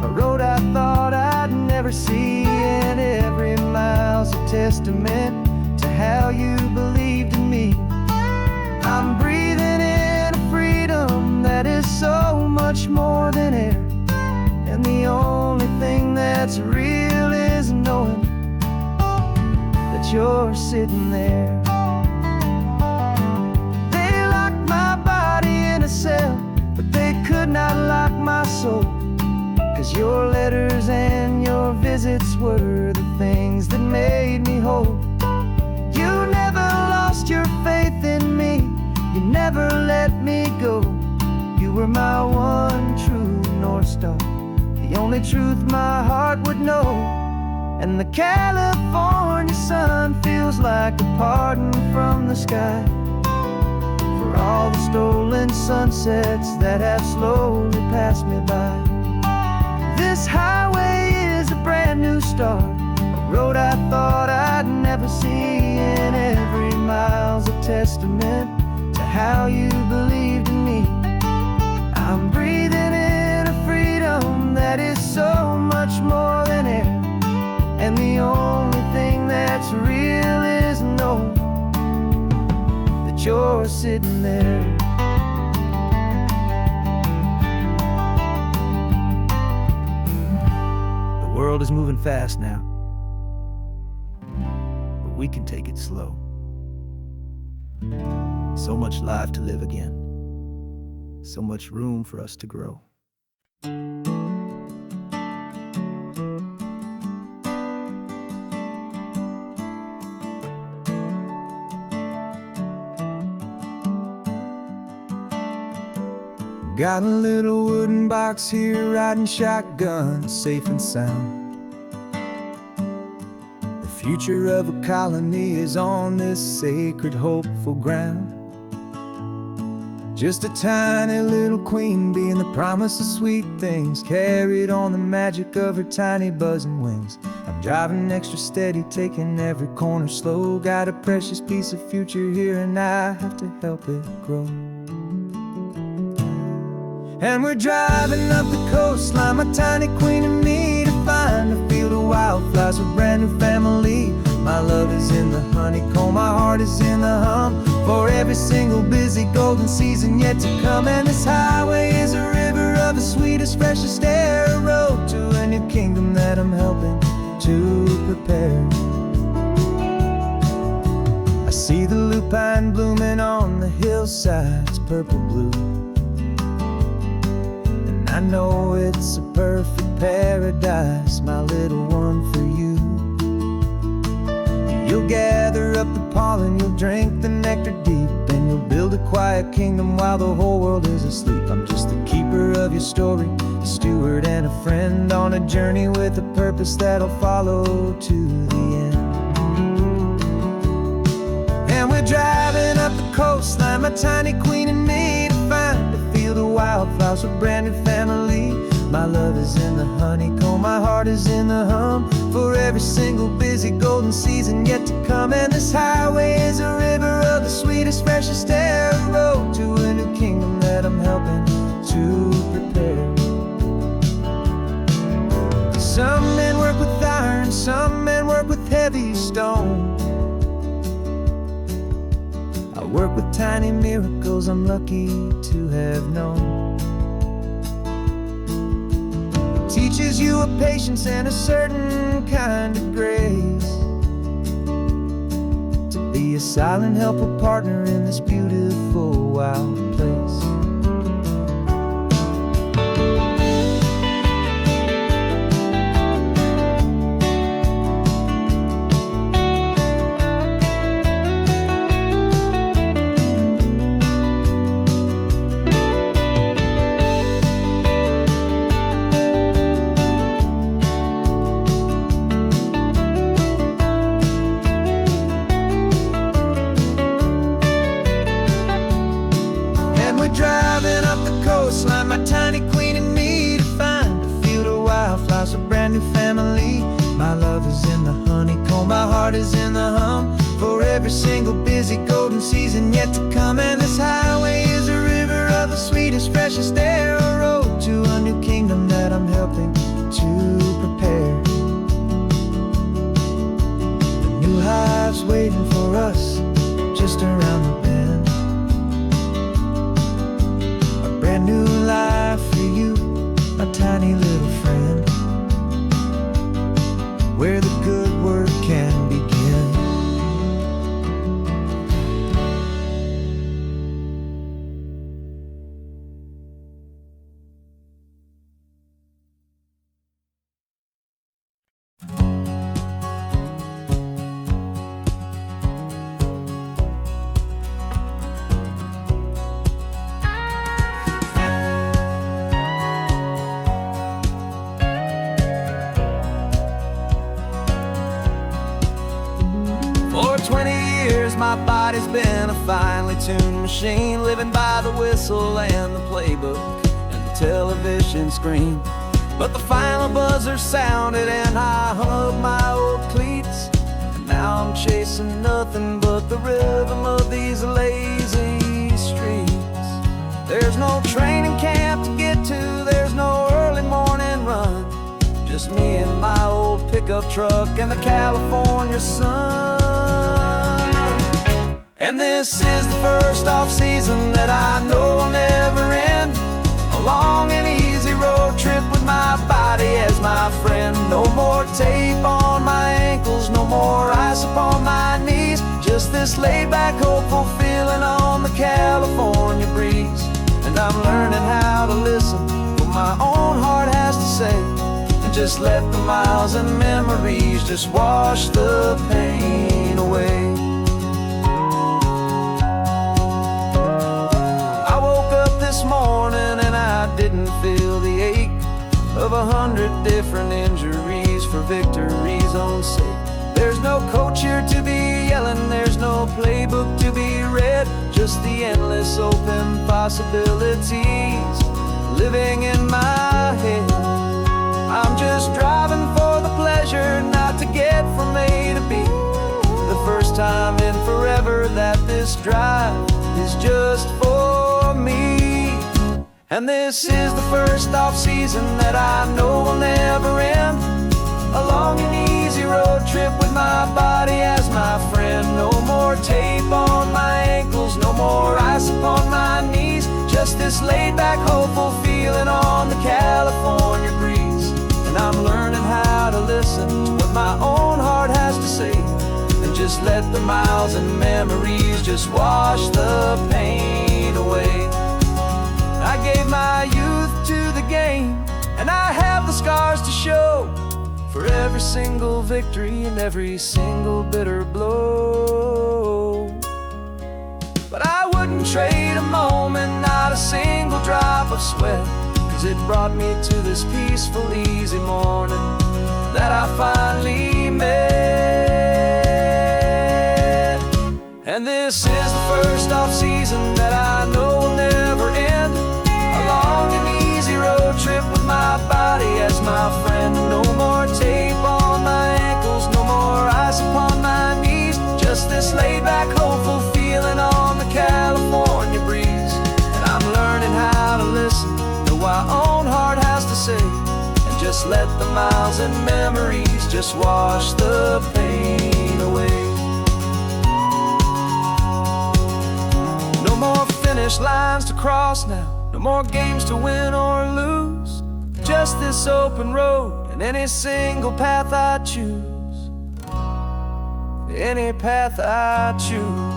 a road I thought I'd never see, and every mile's a testament to how you believed in me. I'm breathing in a freedom that is so much more than air, and the only thing that's real is knowing that you're sitting there. They locked my body in a cell, but they could not lock my soul, 'cause your letters and your visits were the things that made me whole. You never lost your faith in me, you never let me go. You were my one true North Star, the only truth my heart would know. And the California sun feels like a pardon from the sky for all the stolen sunsets that have slowly passed me by. This highway is a brand new start, a road I thought I'd never see, and every mile's a testament to how you believed in me. I'm breathing in a freedom that is so much more than air, and the only thing that's real is knowing that you're sitting there. The world is moving fast now, but we can take it slow. So much life to live again, so much room for us to grow. Got a little wooden box here, riding shotgun, safe and sound. The future of a colony is on this sacred, hopeful ground. Just a tiny little queen bee and the promise of sweet things, carried on the magic of her tiny buzzing wings. I'm driving extra steady, taking every corner slow. Got a precious piece of future here and I have to help it grow. And we're driving up the coastline, my tiny queen and me, to find a field of wildflowers, a brand new family. My love is in the honeycomb, my heart is in the hum, for every single busy golden season yet to come. And this highway is a river of the sweetest, freshest air, a road to a new kingdom that I'm helping to prepare. I see the lupine blooming on the hillsides, purple blue, and I know it's a perfect paradise, my little one, for you. You'll gather up the pollen, you'll drink the nectar deep, and you'll build a quiet kingdom while the whole world is asleep. I'm just the keeper of your story, a steward and a friend, on a journey with a purpose that'll follow to the end. And we're driving up the coastline, my tiny queen and me, to find a field of wildflowers, a brand new family. My love is in the honeycomb, my heart is in the hum, for every single busy golden season yet to come. And this highway is a river of the sweetest, freshest air, a road to a new kingdom that I'm helping to prepare. Some men work with iron, some men work with heavy stone. I work with tiny miracles I'm lucky to have known. Teaches you a patience and a certain kind of grace, to be a silent helper partner in this beautiful wild place. Driving up the coastline, my tiny queen and me, to find a field of wildflowers, a brand new family. My love is in the honeycomb, my heart is in the hum, for every single busy golden season yet to come. And this highway is a river of the sweetest, freshest air, a road to a new kingdom that I'm helping to prepare. The new hive's waiting for us just around the bend. Brand new life for you, my tiny little friend, where the good work can begin. For 20 years my body's been a finely tuned machine, living by the whistle and the playbook and the television screen. But the final buzzer sounded and I hung up my old cleats, and now I'm chasing nothing but the rhythm of these lazy streets. There's no training camp to get to, there's no early morning run, just me and my old pickup truck and the California sun. And this is the first off-season that I know will never end, a long and easy road trip with my body as my friend. No more tape on my ankles, no more ice upon my knees, just this laid-back, hopeful feeling on the California breeze. And I'm learning how to listen to what my own heart has to say, and just let the miles and memories just wash the pain away. This morning and I didn't feel the ache of 100 different injuries for victory's own sake. There's no coach here to be yelling, there's no playbook to be read, just the endless open possibilities living in my head. I'm just driving for the pleasure, not to get from A to B. The first time in forever that this drive is just for me. And this is the first off-season that I know will never end. A long and easy road trip with my body as my friend. No more tape on my ankles, no more ice upon my knees. Just this laid-back, hopeful feeling on the California breeze. And I'm learning how to listen to what my own heart has to say, and just let the miles and memories just wash the pain away. I gave my youth to the game, and I have the scars to show for every single victory and every single bitter blow. But I wouldn't trade a moment, not a single drop of sweat, 'cause it brought me to this peaceful, easy morning that I finally met. And this is the first off-season that I know will never end. A long and easy road trip with my body as my friend. No more tape on my ankles, no more ice upon my knees. Just this laid-back, hopeful feeling on the California breeze. And I'm learning how to listen to what my own heart has to say, and just let the miles and memories just wash the pain away. No more finish lines to cross now, no more games to win or lose. Just this open road and any single path I choose. Any path I choose.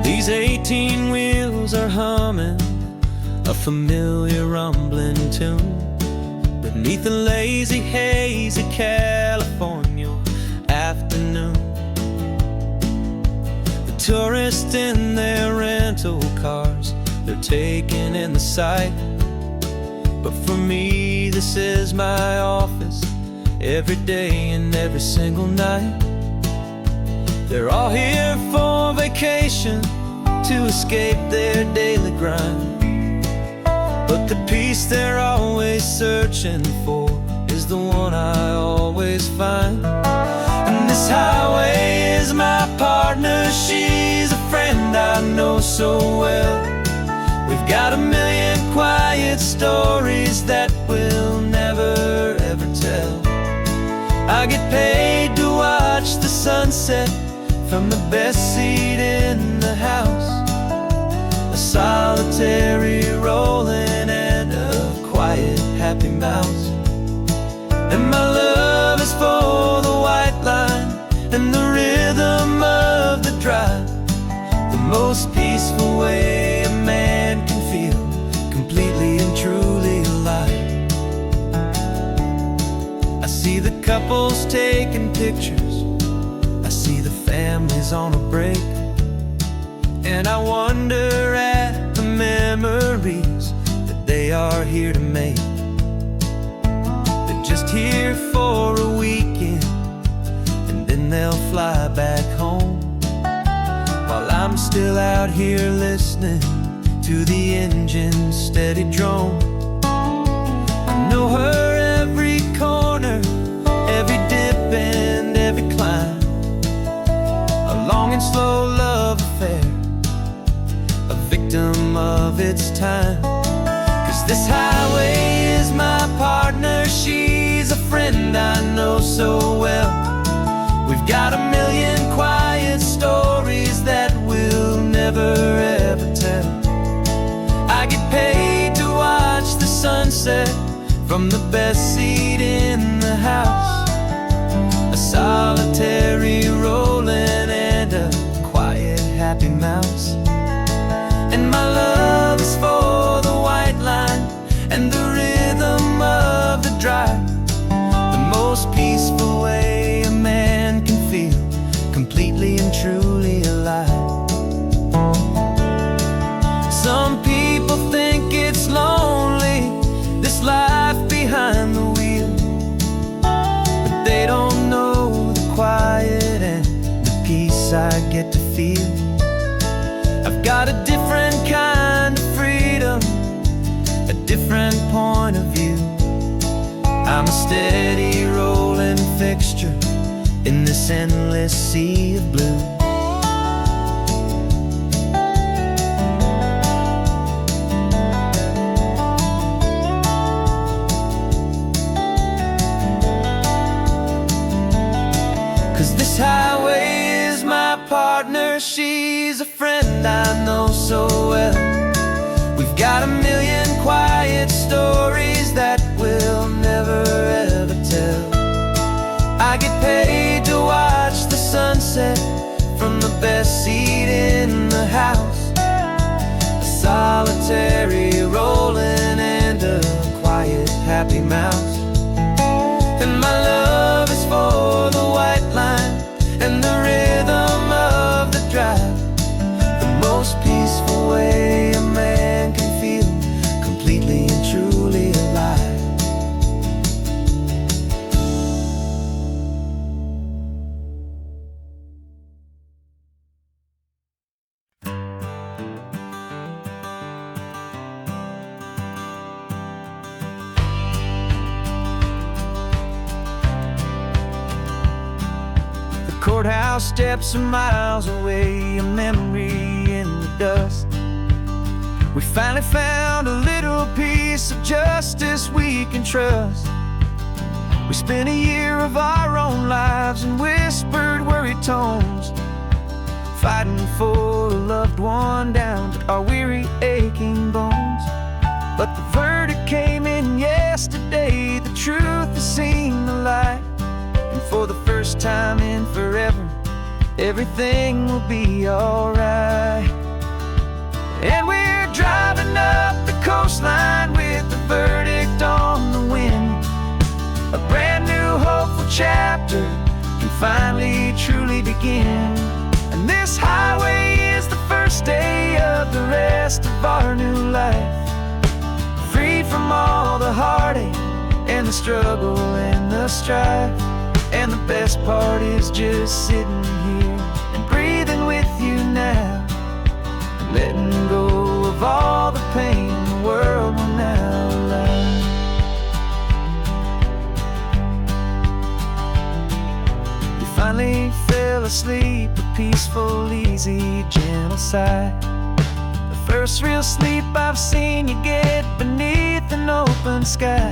These 18 wheels are humming a familiar rumbling tune beneath the lazy haze of California afternoon. The tourists in their rental cars, they're taking in the sight. But for me, this is my office every day and every single night. They're all here for vacation, to escape their daily grind. But the peace they're always searching for is the one I always find. And this highway is my partner, she's a friend I know so well. We've got a million quiet stories that we'll never ever tell. I get paid to watch the sunset from the best seat in the house. A solitary rolling and a quiet, happy mouse. And my love is for the white line and the rhythm of the drive. The most peaceful way a man can feel completely and truly alive. I see the couples taking pictures, I see the families on a break, and I wonder at the memories that they are here to make. They're just here for a weekend, and then they'll fly back home, while I'm still out here listening to the engine's steady drone. I know her every corner, every dip and every climb. A long and slow love affair, a victim of its time. 'Cause this highway is my partner, she's a friend I know so well. We've got a million quiet stories that we'll never ever tell. I get paid to watch the sunset from the best seat in the house. A solitary rolling and a quiet, happy mouse. And my love is for the white completely and truly alive. Some people think it's lonely, this life behind the wheel, but they don't know the quiet and the peace I get to feel. I've got a different kind of freedom, a different point of view. I'm a steady rolling fixture in this endless sea of blue. 'Cause this highway is my partner, she's a friend I know so well. We've got a million quiet stories that we'll never ever tell. I get paid to watch the sunset from the best seat in the house, a solitary rolling and a quiet happy mouse. And my love is for the white line and the rhythm of the drive, the most peaceful way a man can feel completely and truly alive. Courthouse steps are miles away, a memory in the dust. We finally found a little piece of justice we can trust. We spent a year of our own lives in whispered worried tones, fighting for a loved one down to our weary aching bones. But the verdict came in yesterday, the truth has seen the light. And for the first time in forever, everything will be alright. And we're driving up the coastline with the verdict on the wind. A brand new hopeful chapter can finally truly begin. And this highway is the first day of the rest of our new life, freed from all the heartache and the struggle and the strife. And the best part is just sitting here and breathing with you now, letting go of all the pain the world will now allow. You finally fell asleep, a peaceful, easy, gentle sigh, the first real sleep I've seen you get beneath an open sky.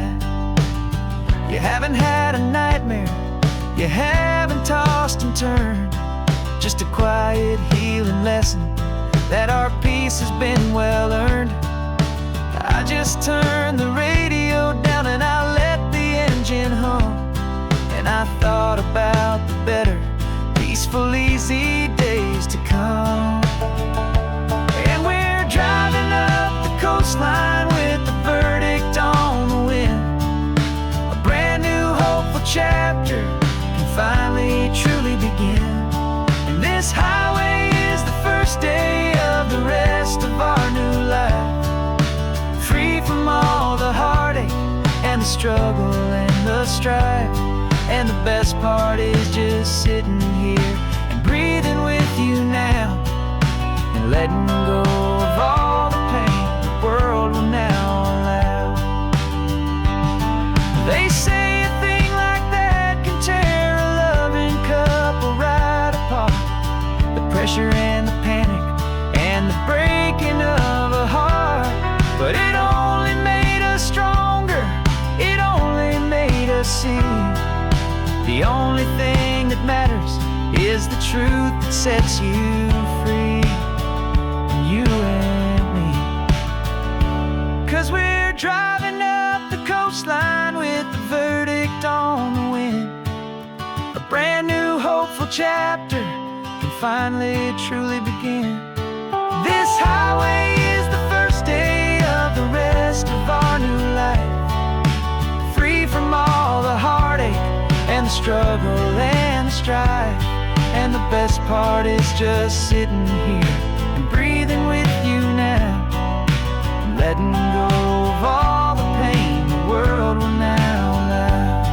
You haven't had a nightmare, you haven't tossed and turned, just a quiet healing lesson that our peace has been well earned. I just turned the radio down and I let the engine hum, and I thought about the better, peaceful, easy days to come. And we're driving up the coastline with the verdict on the wind, a brand new hopeful chapter finally truly begin. And this highway is the first day of the rest of our new life, free from all the heartache and the struggle and the strife. And the best part is just sitting here and breathing with you now, and letting go of all the pain the world will now allow. They say a thing like that can tear couple right apart, the pressure and the panic and the breaking of a heart. But it only made us stronger, it only made us see the only thing that matters is the truth that sets you free, you and me. 'Cause we're driving up the coastline with the verdict on the wind, a brand new hopeful chapter can finally truly begin. This highway is the first day of the rest of our new life, free from all the heartache and the struggle and the strife. And the best part is just sitting here and breathing with you now, letting go of all the pain the world will now allow.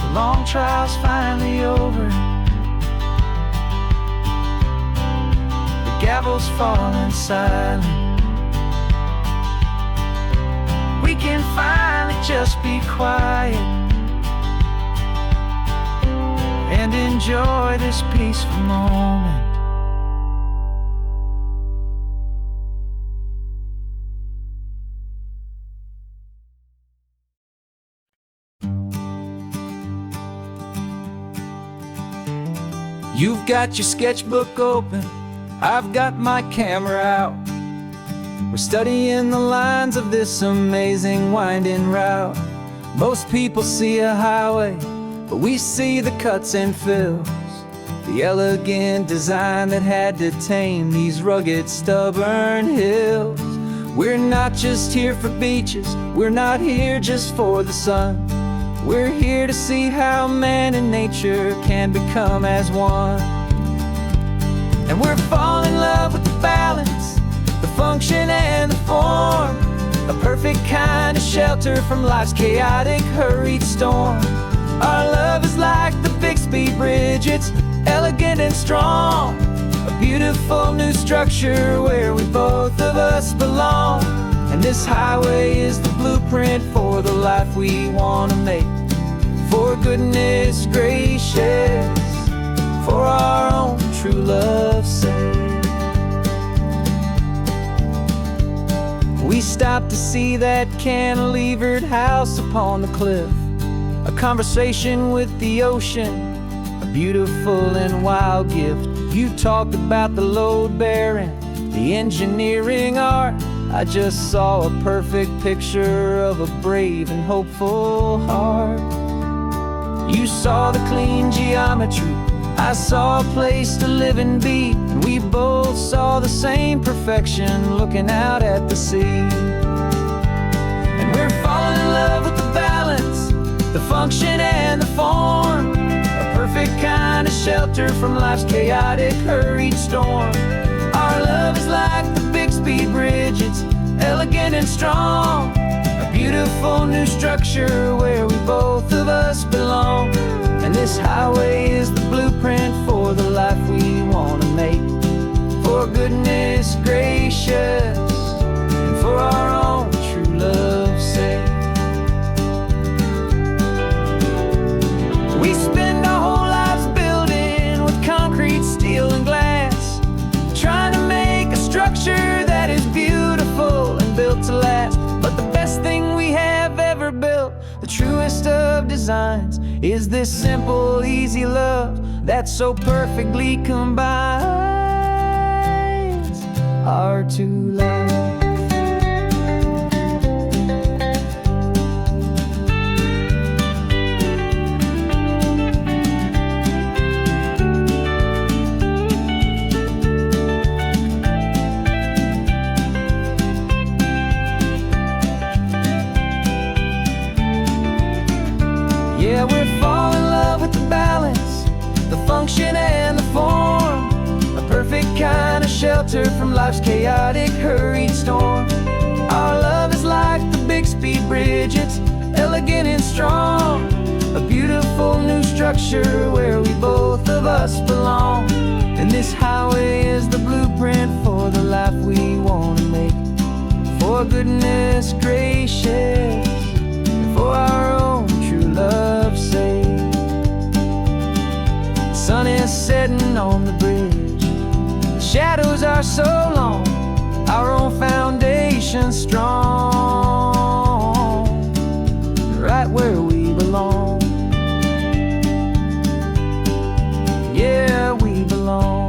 The long trial's finally over, the gavel's falling silent. We can finally just be quiet and enjoy this peaceful moment. You've got your sketchbook open, I've got my camera out. We're studying the lines of this amazing winding route. Most people see a highway, but we see the cuts and fills, the elegant design that had to tame these rugged, stubborn hills. We're not just here for beaches, we're not here just for the sun. We're here to see how man and nature can become as one. And we're falling in love with the balance, the function and the form, a perfect kind of shelter from life's chaotic, hurried storm. Our love is like the Bixby Bridge, it's elegant and strong, a beautiful new structure where we both of us belong. And this highway is the blueprint for the life we want to make. For goodness gracious, for our own true love's sake. We stopped to see that cantilevered house upon the cliff, a conversation with the ocean, a beautiful and wild gift. You talked about the load bearing, the engineering art. I just saw a perfect picture of a brave and hopeful heart. You saw the clean geometry, I saw a place to live and be, and we both saw the same perfection looking out at the sea. And we're falling in love with the balance, the function and the form, a perfect kind of shelter from life's chaotic, hurried storm. Our love is like the Bixby Bridge, it's elegant and strong, a beautiful new structure where we both of us belong. And this highway is the blueprint for the life we want to make. For goodness gracious, and for our own true love's sake. We spend our whole lives building with concrete, steel, and glass, trying to make a structure that is beautiful and built to last. But the best thing we have ever built, the truest of designs, is this simple, easy love that so perfectly combines our two lives. Yeah, we're falling in love with the balance, the function and the form, a perfect kind of shelter from life's chaotic, hurried storm. Our love is like the Bixby Bridge, it's elegant and strong, a beautiful new structure where we both of us belong. And this highway is the blueprint for the life we want to make. For goodness gracious, for our own true love's sake. The sun is setting on the bridge, the shadows are so long, our own foundation strong, right where we belong. Yeah, we belong.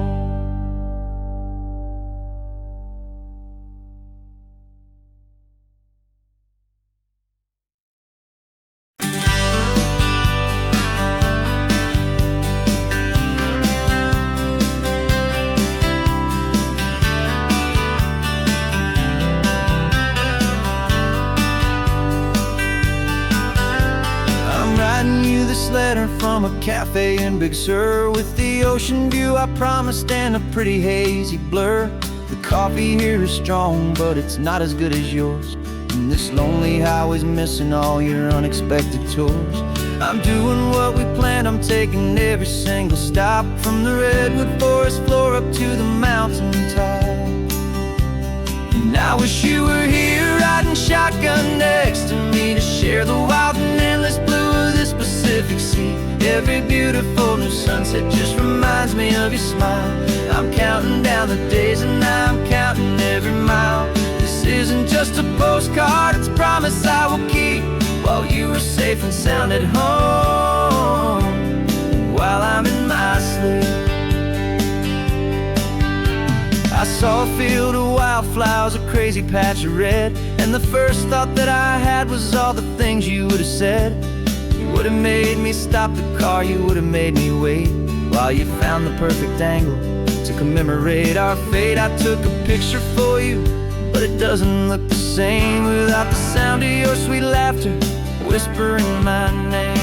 from a cafe in Big Sur, with the ocean view I promised and a pretty hazy blur. The coffee here is strong, but it's not as good as yours. And this lonely highway's missing all your unexpected tours. I'm doing what we planned, I'm taking every single stop, from the redwood forest floor up to the mountain top. And I wish you were here riding shotgun next to me, to share the wild and endless blue of this Pacific Sea. Every beautiful new sunset just reminds me of your smile. I'm counting down the days and I'm counting every mile. This isn't just a postcard, it's a promise I will keep, while you are safe and sound at home, while I'm in my sleep. I saw a field of wildflowers, a crazy patch of red, and the first thought that I had was all the things you would have said. You would have made me stop the car, you would have made me wait, while you found the perfect angle to commemorate our fate. I took a picture for you, but it doesn't look the same without the sound of your sweet laughter whispering my name.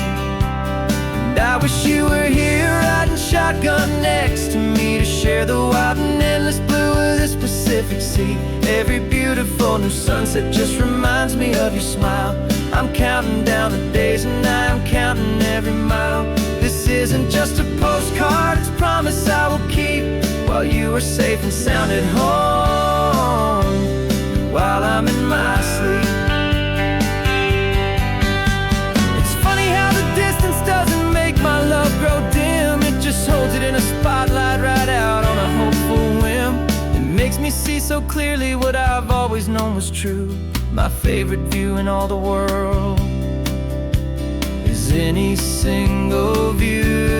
And I wish you were here riding shotgun next to me, to share the wild and endless blue of this Pacific Sea. Every beautiful new sunset just reminds me of your smile. I'm counting down the days and I'm counting every mile. This isn't just a postcard, it's a promise I will keep, while you are safe and sound at home, while I'm in my sleep. It's funny how the distance doesn't make my love grow dim. It just holds it in a spotlight right out on a hopeful whim. It makes me see so clearly what I've always known was true. My favorite view in all the world is any single view.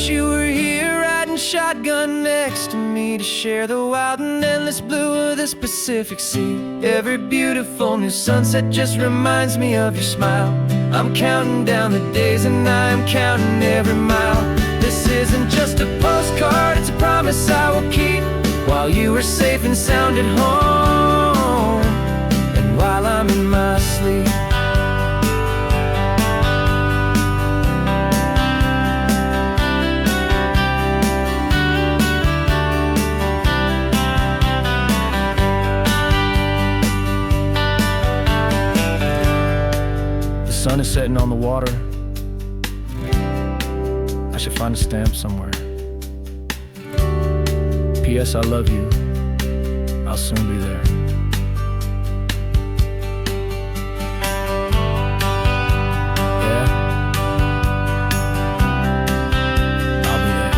You were here riding shotgun next to me, to share the wild and endless blue of this Pacific Sea. Every beautiful new sunset just reminds me of your smile. I'm counting down the days and I'm counting every mile. This isn't just a postcard, it's a promise I will keep, while you are safe and sound at home, and while I'm in my sleep. The sun is setting on the water. I should find a stamp somewhere. P.S. I love you. I'll soon be there. Yeah? I'll be there.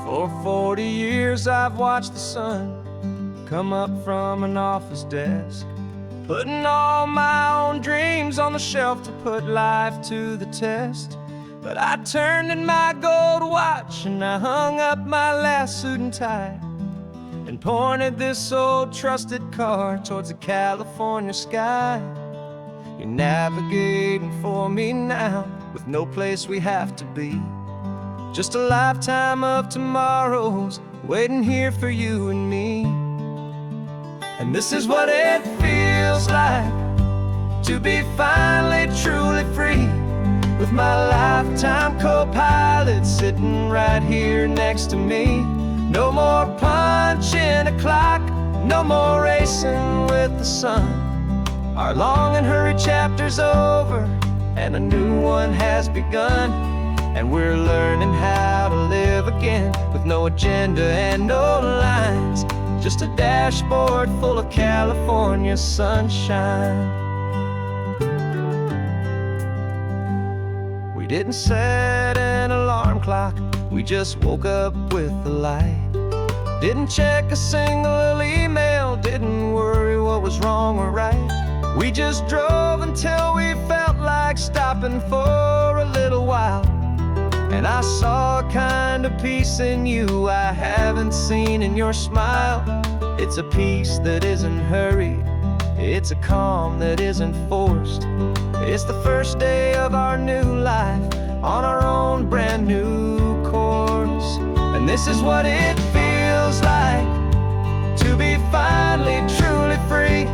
For 40 years I've watched the sun come up from an office desk, putting all my own dreams on the shelf to put life to the test. But I turned in my gold watch and I hung up my last suit and tie, and pointed this old trusted car towards the California sky. You're navigating for me now, with no place we have to be. Just a lifetime of tomorrows waiting here for you and me. And this is what it feels like to be finally truly free, with my lifetime co-pilot sitting right here next to me. No more punching a clock, no more racing with the sun. Our long and hurried chapter's over and a new one has begun. And we're learning how to live again, with no agenda and no lines, just a dashboard full of California sunshine. We didn't set an alarm clock, we just woke up with the light. Didn't check a single email, didn't worry what was wrong or right. We just drove until we felt like stopping for a little while. And I saw a kind of peace in you I haven't seen in your smile. It's a peace that isn't hurried, it's a calm that isn't forced. It's the first day of our new life on our own brand new course. And this is what it feels like to be finally truly free,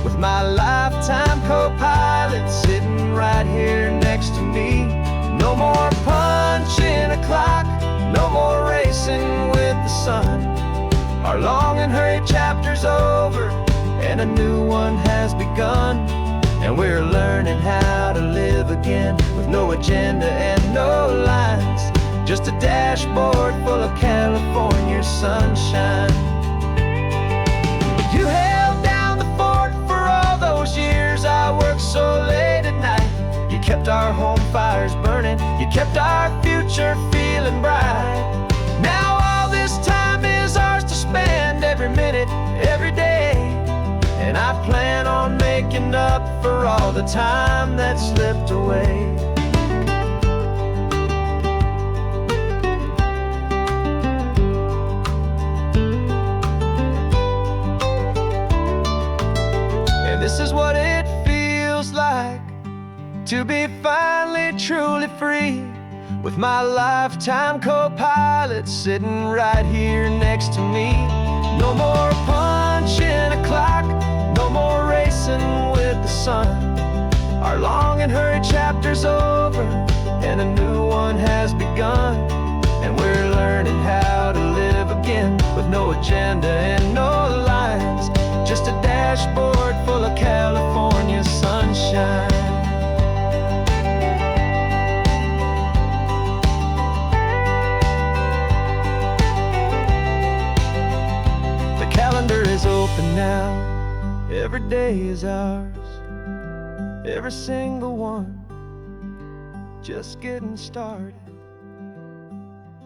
with my lifetime co-pilot sitting right here next to me. No more punching a clock, no more racing with the sun. Our long and hurried chapter's over, and a new one has begun. And we're learning how to live again, with no agenda and no lines, just a dashboard full of California sunshine. You held down the fort for all those years I worked so late at night. You kept our home fires burning, you kept our future feeling bright. Now all this time is ours to spend, every minute, every day. And I plan on making up for all the time that slipped away. And this is what it feels like to be finally truly free, with my lifetime co-pilot sitting right here next to me. No more punching a clock, no more racing with the sun. Our long and hurried chapter's over, and a new one has begun. And we're learning how to live again, with no agenda and no lines, just a dashboard full of California sunshine. The calendar is open now, every day is ours, every single one, just getting started,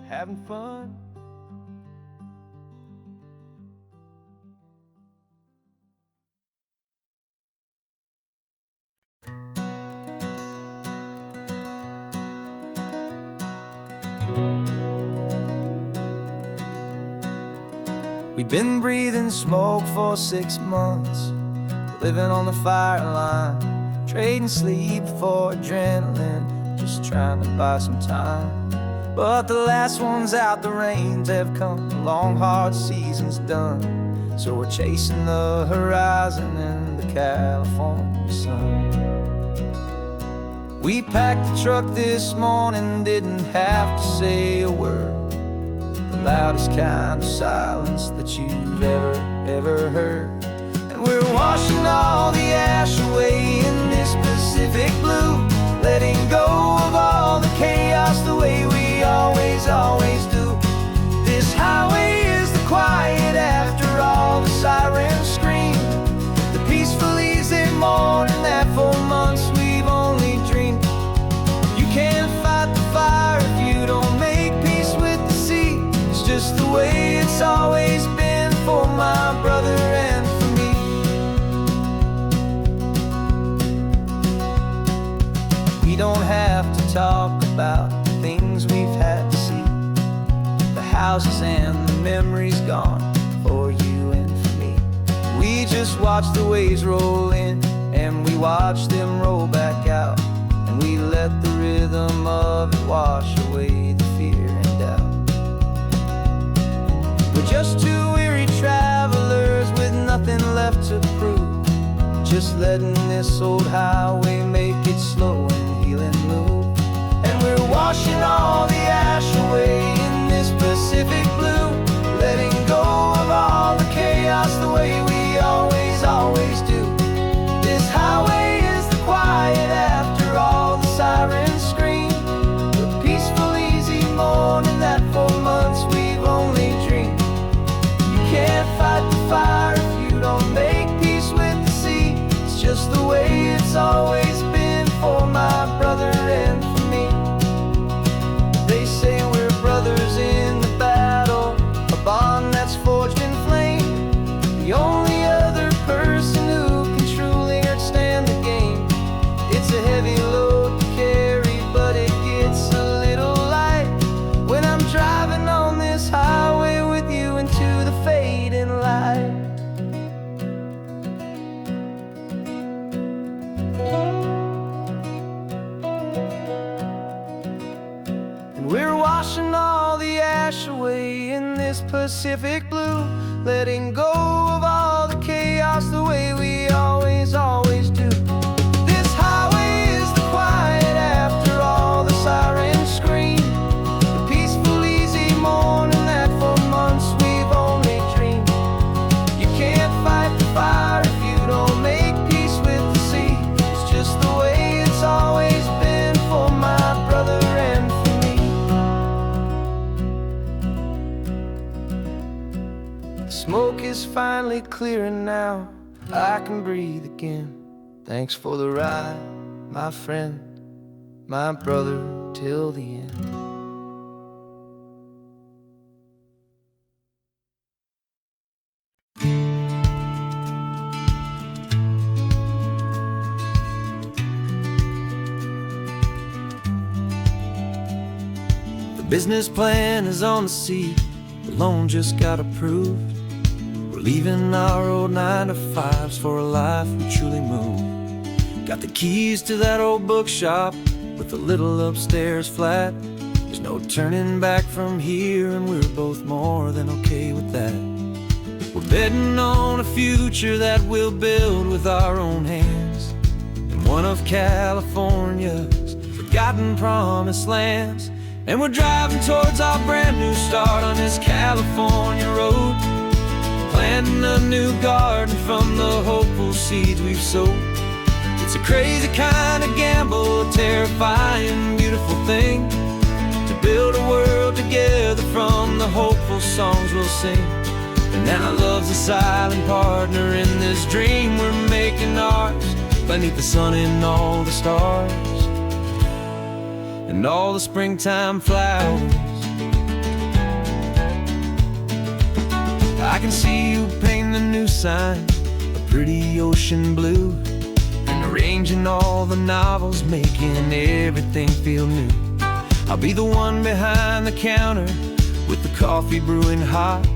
having fun. We've been breathing smoke for 6 months, living on the fire line, trading sleep for adrenaline, just trying to buy some time. But the last one's out, the rains have come, the long hard season's done. So we're chasing the horizon in the California sun. We packed the truck this morning, didn't have to say a word. The loudest kind of silence that you've ever heard. And we're washing all the ash away in this Pacific blue, letting go of all the chaos the way we always do. This highway is the quiet after all the sirens scream, the peaceful easy morning that for months we've only dreamed. You can't fight the fire if you don't make peace with the sea. It's just the way it's always been for my brother and for me. We don't have to talk about the things we've had to see, the houses and the memories gone for you and for me. We just watch the waves roll in, and we watch them roll back out, and we let the rhythm of it wash away the fear and doubt. We're just two weary travelers with nothing left to prove, just letting this old highway make it slow and healing move. And we're washing all the ash away in this Pacific blue, letting go of all the chaos the way we always do. This highway is the quiet after all the sirens scream, the peaceful easy morning that for months we've only dreamed. You can't fight the fire if you don't make peace with the sea. It's just the way it's always been for my brother and for me. They say we're brothers in the battle, a bond that's Pacific blue, letting go of all the chaos the way we always do. This highway is the quiet after all the sirens scream, the peaceful, easy morning that for months we've only dreamed. You can't fight the fire if you don't make peace with the sea. It's just the way it's always been for my brother and for me. The smoke is finally clearing now, I can breathe again. Thanks for the ride, my friend, my brother, till the end. The business plan is on the seat, the loan just got approved. We're leaving our old 9-to-5s for a life we truly move. Got the keys to that old bookshop with the little upstairs flat. There's no turning back from here, and we're both more than okay with that. We're betting on a future that we'll build with our own hands in one of California's forgotten promised lands. And we're driving towards our brand new start on this California road, planting a new garden from the hopeful seeds we've sowed. It's a crazy kind of gamble, a terrifying, beautiful thing, to build a world together from the hopeful songs we'll sing. And now love's a silent partner in this dream we're making ours, beneath the sun and all the stars and all the springtime flowers. I can see you painting a new sign, a pretty ocean blue, and arranging all the novels, making everything feel new. I'll be the one behind the counter with the coffee brewing hot,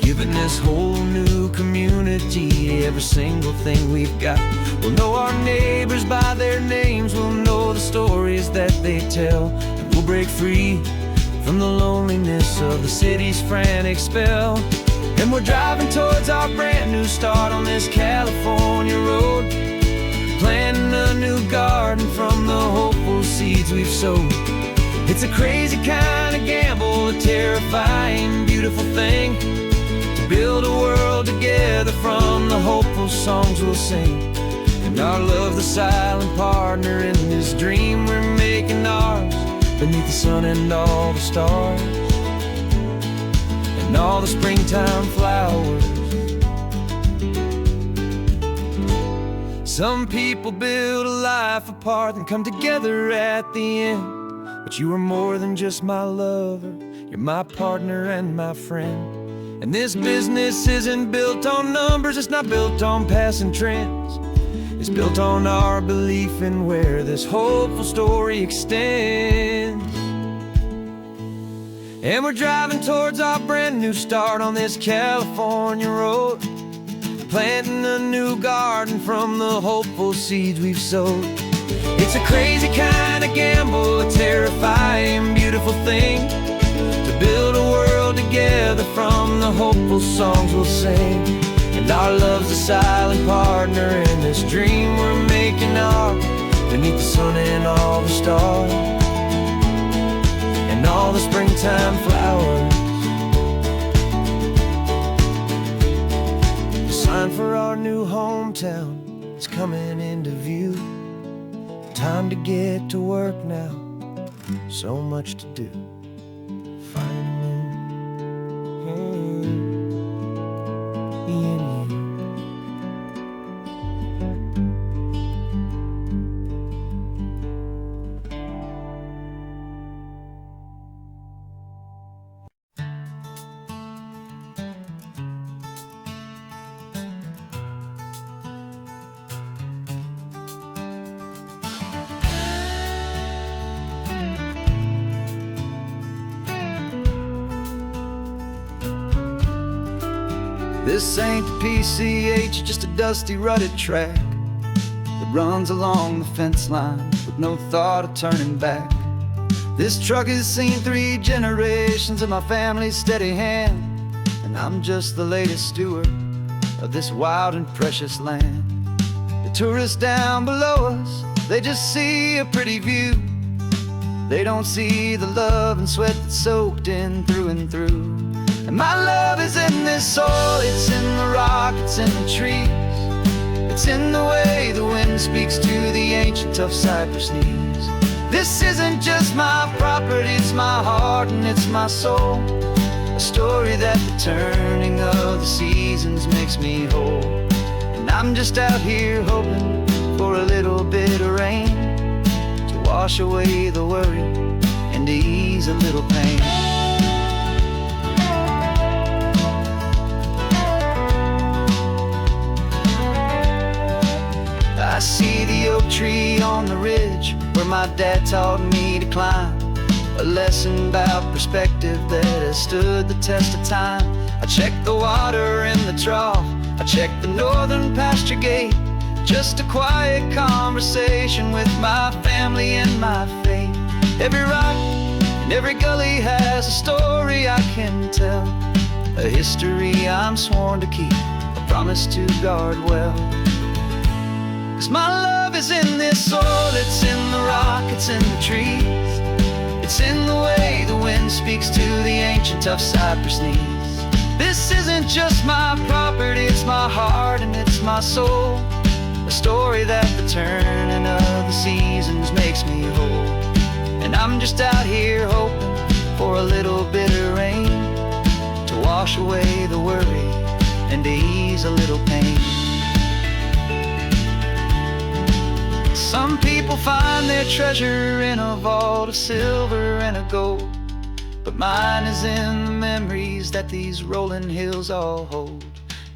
giving this whole new community every single thing we've got. We'll know our neighbors by their names, we'll know the stories that they tell, and we'll break free from the loneliness of the city's frantic spell. And we're driving towards our brand new start on this California road, planting a new garden from the hopeful seeds we've sowed. It's a crazy kind of gamble, a terrifying, beautiful thing, to build a world together from the hopeful songs we'll sing. And our love, the silent partner in this dream we're making ours, beneath the sun and all the stars and all the springtime flowers. Some people build a life apart and come together at the end, but you are more than just my lover, you're my partner and my friend. And this business isn't built on numbers, it's not built on passing trends, it's built on our belief in where this hopeful story extends. And we're driving towards our brand new start on this California road, planting a new garden from the hopeful seeds we've sowed. It's a crazy kind of gamble, a terrifying, beautiful thing, to build a world together from the hopeful songs we'll sing. And our love's a silent partner in this dream we're making ours, beneath the sun and all the stars and all the springtime flowers. The sign for our new hometown is coming into view. Time to get to work now, so much to do. This ain't the PCH, just a dusty, rutted track that runs along the fence line with no thought of turning back. This truck has seen 3 generations of my family's steady hand, and I'm just the latest steward of this wild and precious land. The tourists down below us, they just see a pretty view. They don't see the love and sweat that's soaked in through and through. And my love is in this soil, it's in the rock, it's in the trees. It's in the way the wind speaks to the ancient tough cypress knees. This isn't just my property, it's my heart and it's my soul. A story that the turning of the seasons makes me whole. And I'm just out here hoping for a little bit of rain to wash away the worry and to ease a little pain. I see the oak tree on the ridge where my dad taught me to climb. A lesson about perspective that has stood the test of time. I check the water in the trough, I check the northern pasture gate. Just a quiet conversation with my family and my faith. Every rock and every gully has a story I can tell. A history I'm sworn to keep, a promise to guard well. 'Cause my love is in this soil, it's in the rock, it's in the trees. It's in the way the wind speaks to the ancient tough cypress knees. This isn't just my property, it's my heart and it's my soul. A story that the turning of the seasons makes me whole. And I'm just out here hoping for a little bit of rain to wash away the worry and to ease a little pain. Some people find their treasure in a vault of silver and of gold, but mine is in the memories that these rolling hills all hold.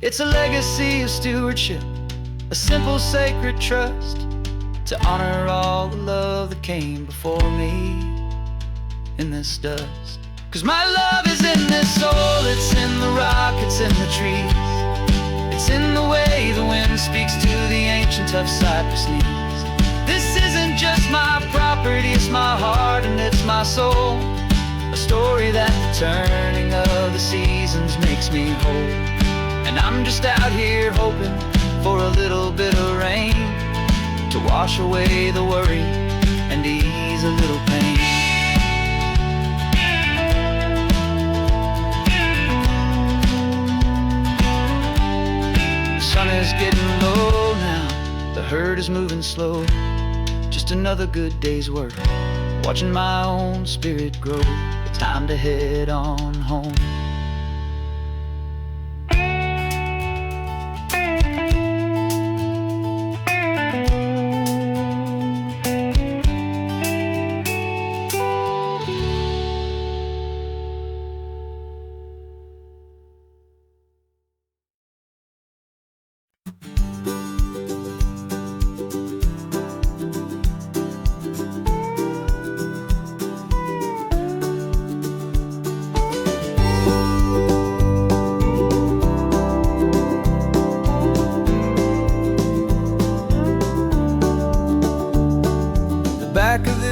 It's a legacy of stewardship, a simple sacred trust, to honor all the love that came before me in this dust. 'Cause my love is in this soul, it's in the rock, it's in the trees. It's in the way the wind speaks to the ancient tough cypress knees. This isn't just my property, it's my heart and it's my soul. A story that the turning of the seasons makes me whole. And I'm just out here hoping for a little bit of rain to wash away the worry and ease a little pain. The sun is getting low now, the herd is moving slow. Just another good day's work, watching my own spirit grow. Time to head on home.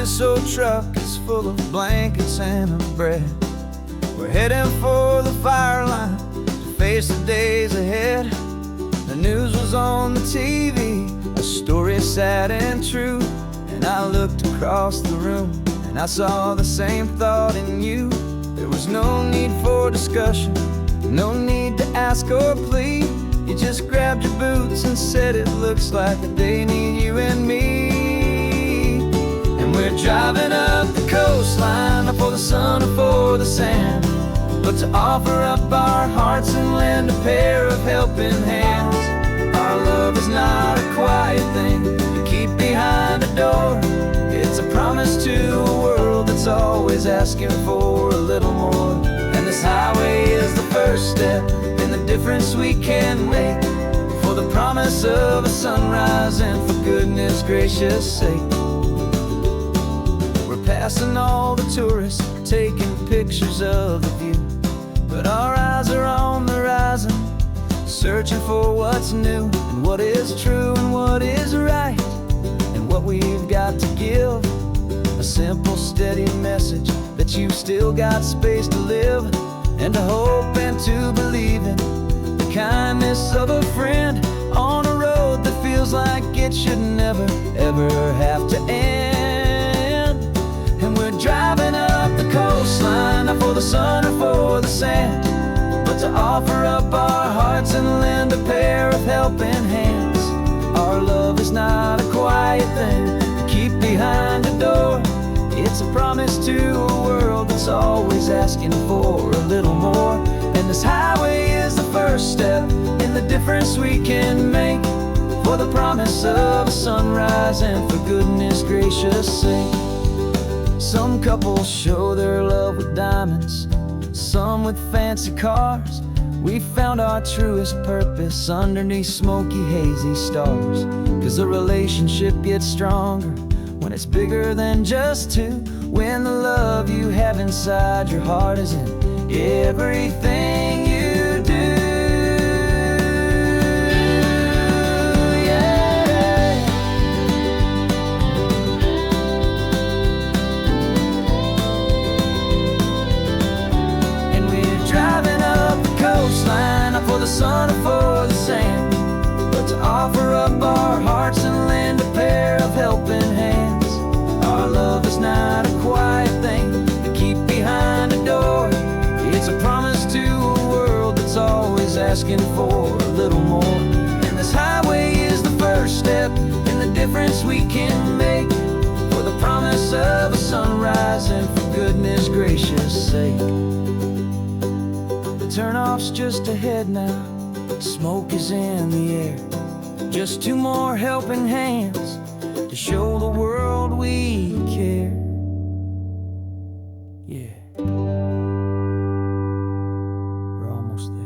This old truck is full of blankets and a bread. We're heading for the fire line to face the days ahead. The news was on the TV, a story sad and true. And I looked across the room and I saw the same thought in you. There was no need for discussion, no need to ask or plead. You just grabbed your boots and said it looks like a day need you and me. We're driving up the coastline, not for the sun or for the sand, but to offer up our hearts and lend a pair of helping hands. Our love is not a quiet thing you keep behind a door. It's a promise to a world that's always asking for a little more. And this highway is the first step in the difference we can make, for the promise of a sunrise and for goodness gracious sake. Passing all the tourists, taking pictures of the view, but our eyes are on the horizon, searching for what's new and what is true and what is right and what we've got to give. A simple, steady message that you've still got space to live. and to hope and to believe in the kindness of a friend on a road that feels like it should never, ever have to end. And we're driving up the coastline, not for the sun or for the sand, but to offer up our hearts and lend a pair of helping hands. Our love is not a quiet thing to keep behind a door. It's a promise to a world that's always asking for a little more. And this highway is the first step in the difference we can make, for the promise of a sunrise and for goodness gracious sake. Some couples show their love with diamonds, some with fancy cars. We found our truest purpose underneath smoky, hazy stars. 'Cause a relationship gets stronger when it's bigger than just two, when the love you have inside your heart is in everything you do. Yeah. And we're driving up the coastline, not for the sun or for the sand, but to offer up our hearts and lend a pair of helping hands. Our love is not a quiet thing to keep behind a door. It's a promise to a world that's always asking for a little more. And this highway is the first step in the difference we can make, for the promise of a sunrise and for goodness gracious sake. The turnoff's just ahead now, smoke is in the air. Just two more helping hands to show the world we care. Yeah, we're almost there.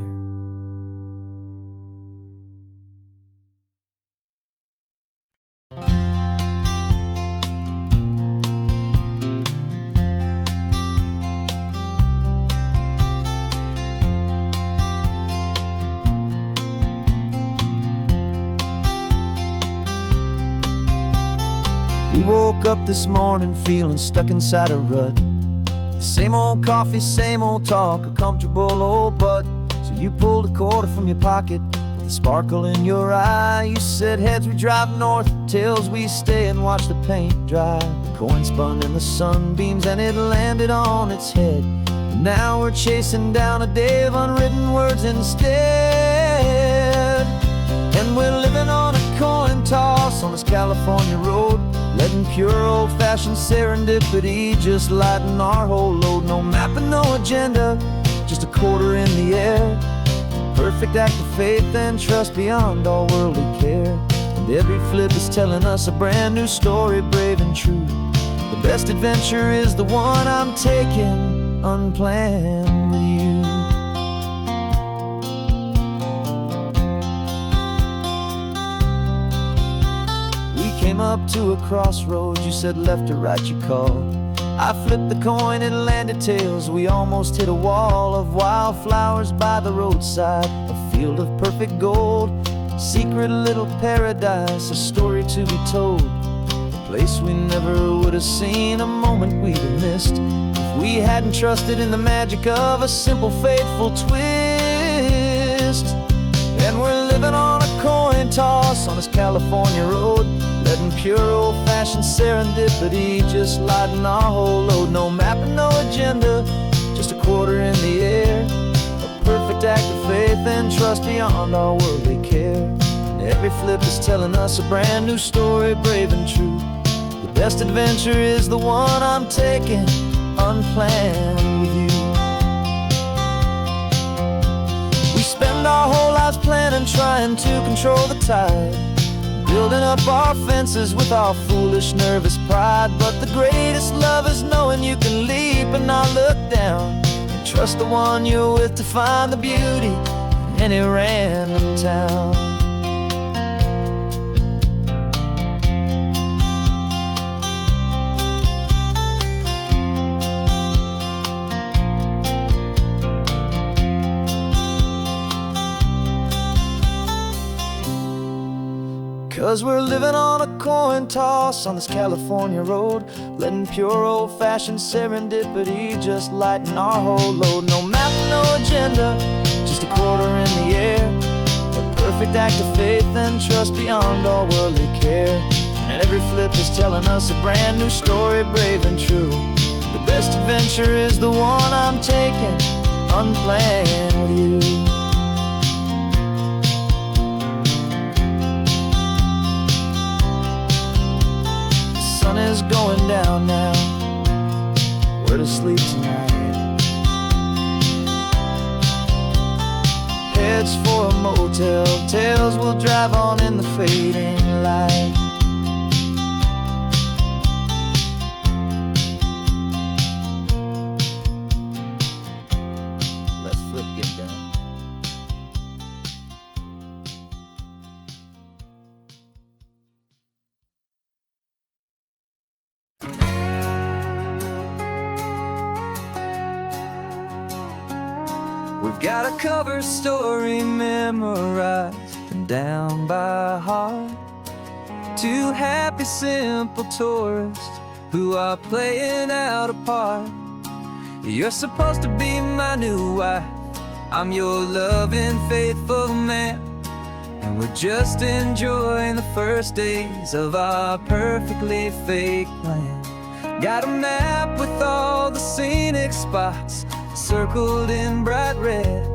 We woke up this morning feeling stuck inside a rut. Same old coffee, same old talk, a comfortable old butt. So you pulled a quarter from your pocket with a sparkle in your eye. You said, heads we drive north, tails we stay and watch the paint dry. The coin spun in the sunbeams and it landed on its head. And now we're chasing down a day of unwritten words instead. And we're living on a coin toss on this California road, letting pure old-fashioned serendipity just lighten our whole load. No map and no agenda, just a quarter in the air. Perfect act of faith and trust beyond all worldly care. And every flip is telling us a brand new story, brave and true. The best adventure is the one I'm taking unplanned with you. Came up to a crossroads, you said left or right you called. I flipped the coin, it landed tails. We almost hit a wall of wildflowers by the roadside, a field of perfect gold, secret little paradise, a story to be told. A place we never would have seen, a moment we'd have missed if we hadn't trusted in the magic of a simple, faithful twist. And we're living on a coin toss on this California road, letting pure old-fashioned serendipity just lighten our whole load. No map and no agenda, just a quarter in the air. A perfect act of faith and trust beyond our worldly care. And every flip is telling us a brand new story, brave and true. The best adventure is the one I'm taking unplanned with you. We spend our whole lives planning, trying to control the tide, building up our fences with our foolish, nervous pride. But the greatest love is knowing you can leap and not look down, and trust the one you're with to find the beauty in any random town. 'Cause we're living on a coin toss on this California road, letting pure old-fashioned serendipity just lighten our whole load. No map, no no agenda, just a quarter in the air. A perfect act of faith and trust beyond all worldly care. And every flip is telling us a brand new story, brave and true. The best adventure is the one I'm taking, unplanned with you. The sun is going down now, we're to sleep tonight. Heads for a motel, tails will drive on in the fading light. Let's flip get down. We've got a cover story memorized and down by heart. Two happy, simple tourists who are playing out a part. You're supposed to be my new wife, I'm your loving, faithful man. And we're just enjoying the first days of our perfectly fake plan. Got a map with all the scenic spots circled in bright red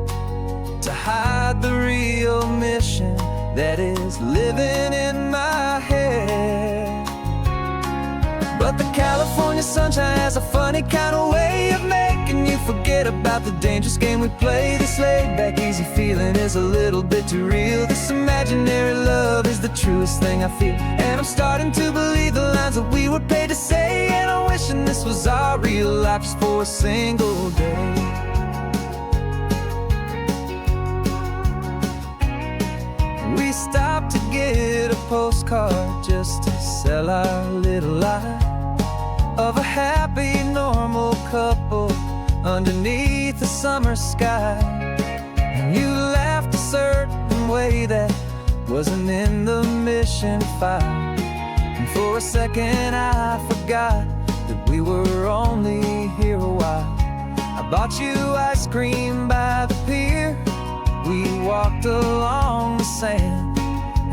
to hide the real mission that is living in my head. But the California sunshine has a funny kind of way of making you forget about the dangerous game we play. This laid-back, easy feeling is a little bit too real. This imaginary love is the truest thing I feel. And I'm starting to believe the lines that we were paid to say. And I'm wishing this was our real life just for a single day. We stopped to get a postcard just to sell our little lie of a happy, normal couple underneath the summer sky. And you laughed a certain way that wasn't in the mission file. And for a second I forgot that we were only here a while. I bought you ice cream by the pier, we walked along the sand,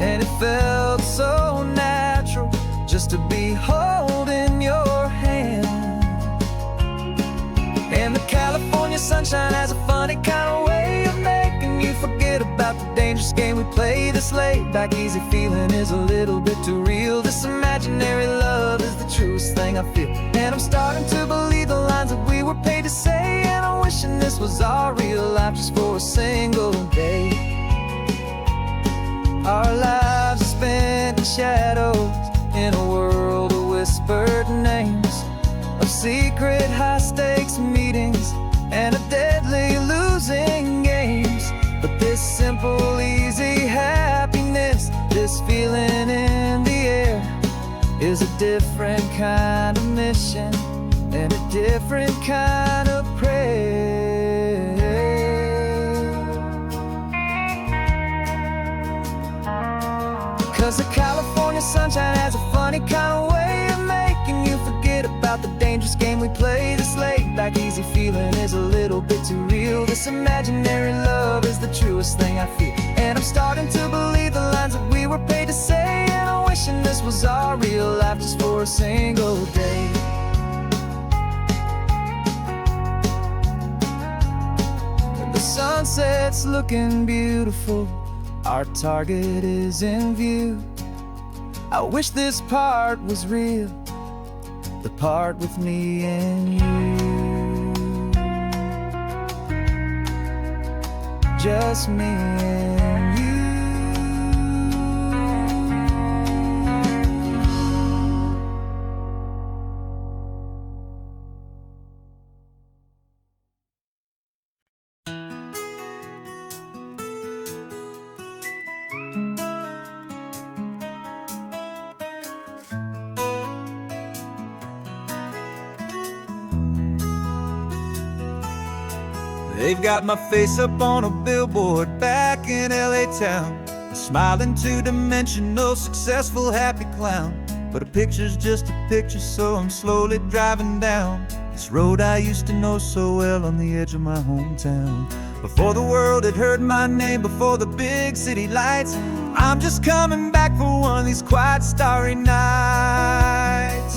and it felt so natural just to be holding your hand. And the California sunshine has a funny kind of way of making you forget about the dangerous game we play. This laid-back, easy feeling is a little bit too real. This imaginary love is the truest thing I feel. And I'm starting to believe the lines that we were paid to say. And I'm wishing this was our real life just for a single day. Our lives are spent in shadows, in a world of whispered names, of secret high-stakes meetings and of deadly losing games. But this simple, easy happiness, this feeling in the air, is a different kind of mission and a different kind of prayer. 'Cause the California sunshine has a funny kind of way of making you forget about the dangerous game we play. This laid-back, easy feeling is a little bit too real. This imaginary love is the truest thing I feel. And I'm starting to believe the lines that we were paid to say. And I'm wishing this was our real life just for a single day. And the sunset's looking beautiful, our target is in view. I wish this part was real, the part with me and you. Just me and you. They've got my face up on a billboard back in LA town, a smiling two-dimensional, successful, happy clown. But a picture's just a picture, so I'm slowly driving down This road I used to know so well on the edge of my hometown. Before the world had heard my name, before the big city lights, I'm just coming back for one of these quiet starry nights.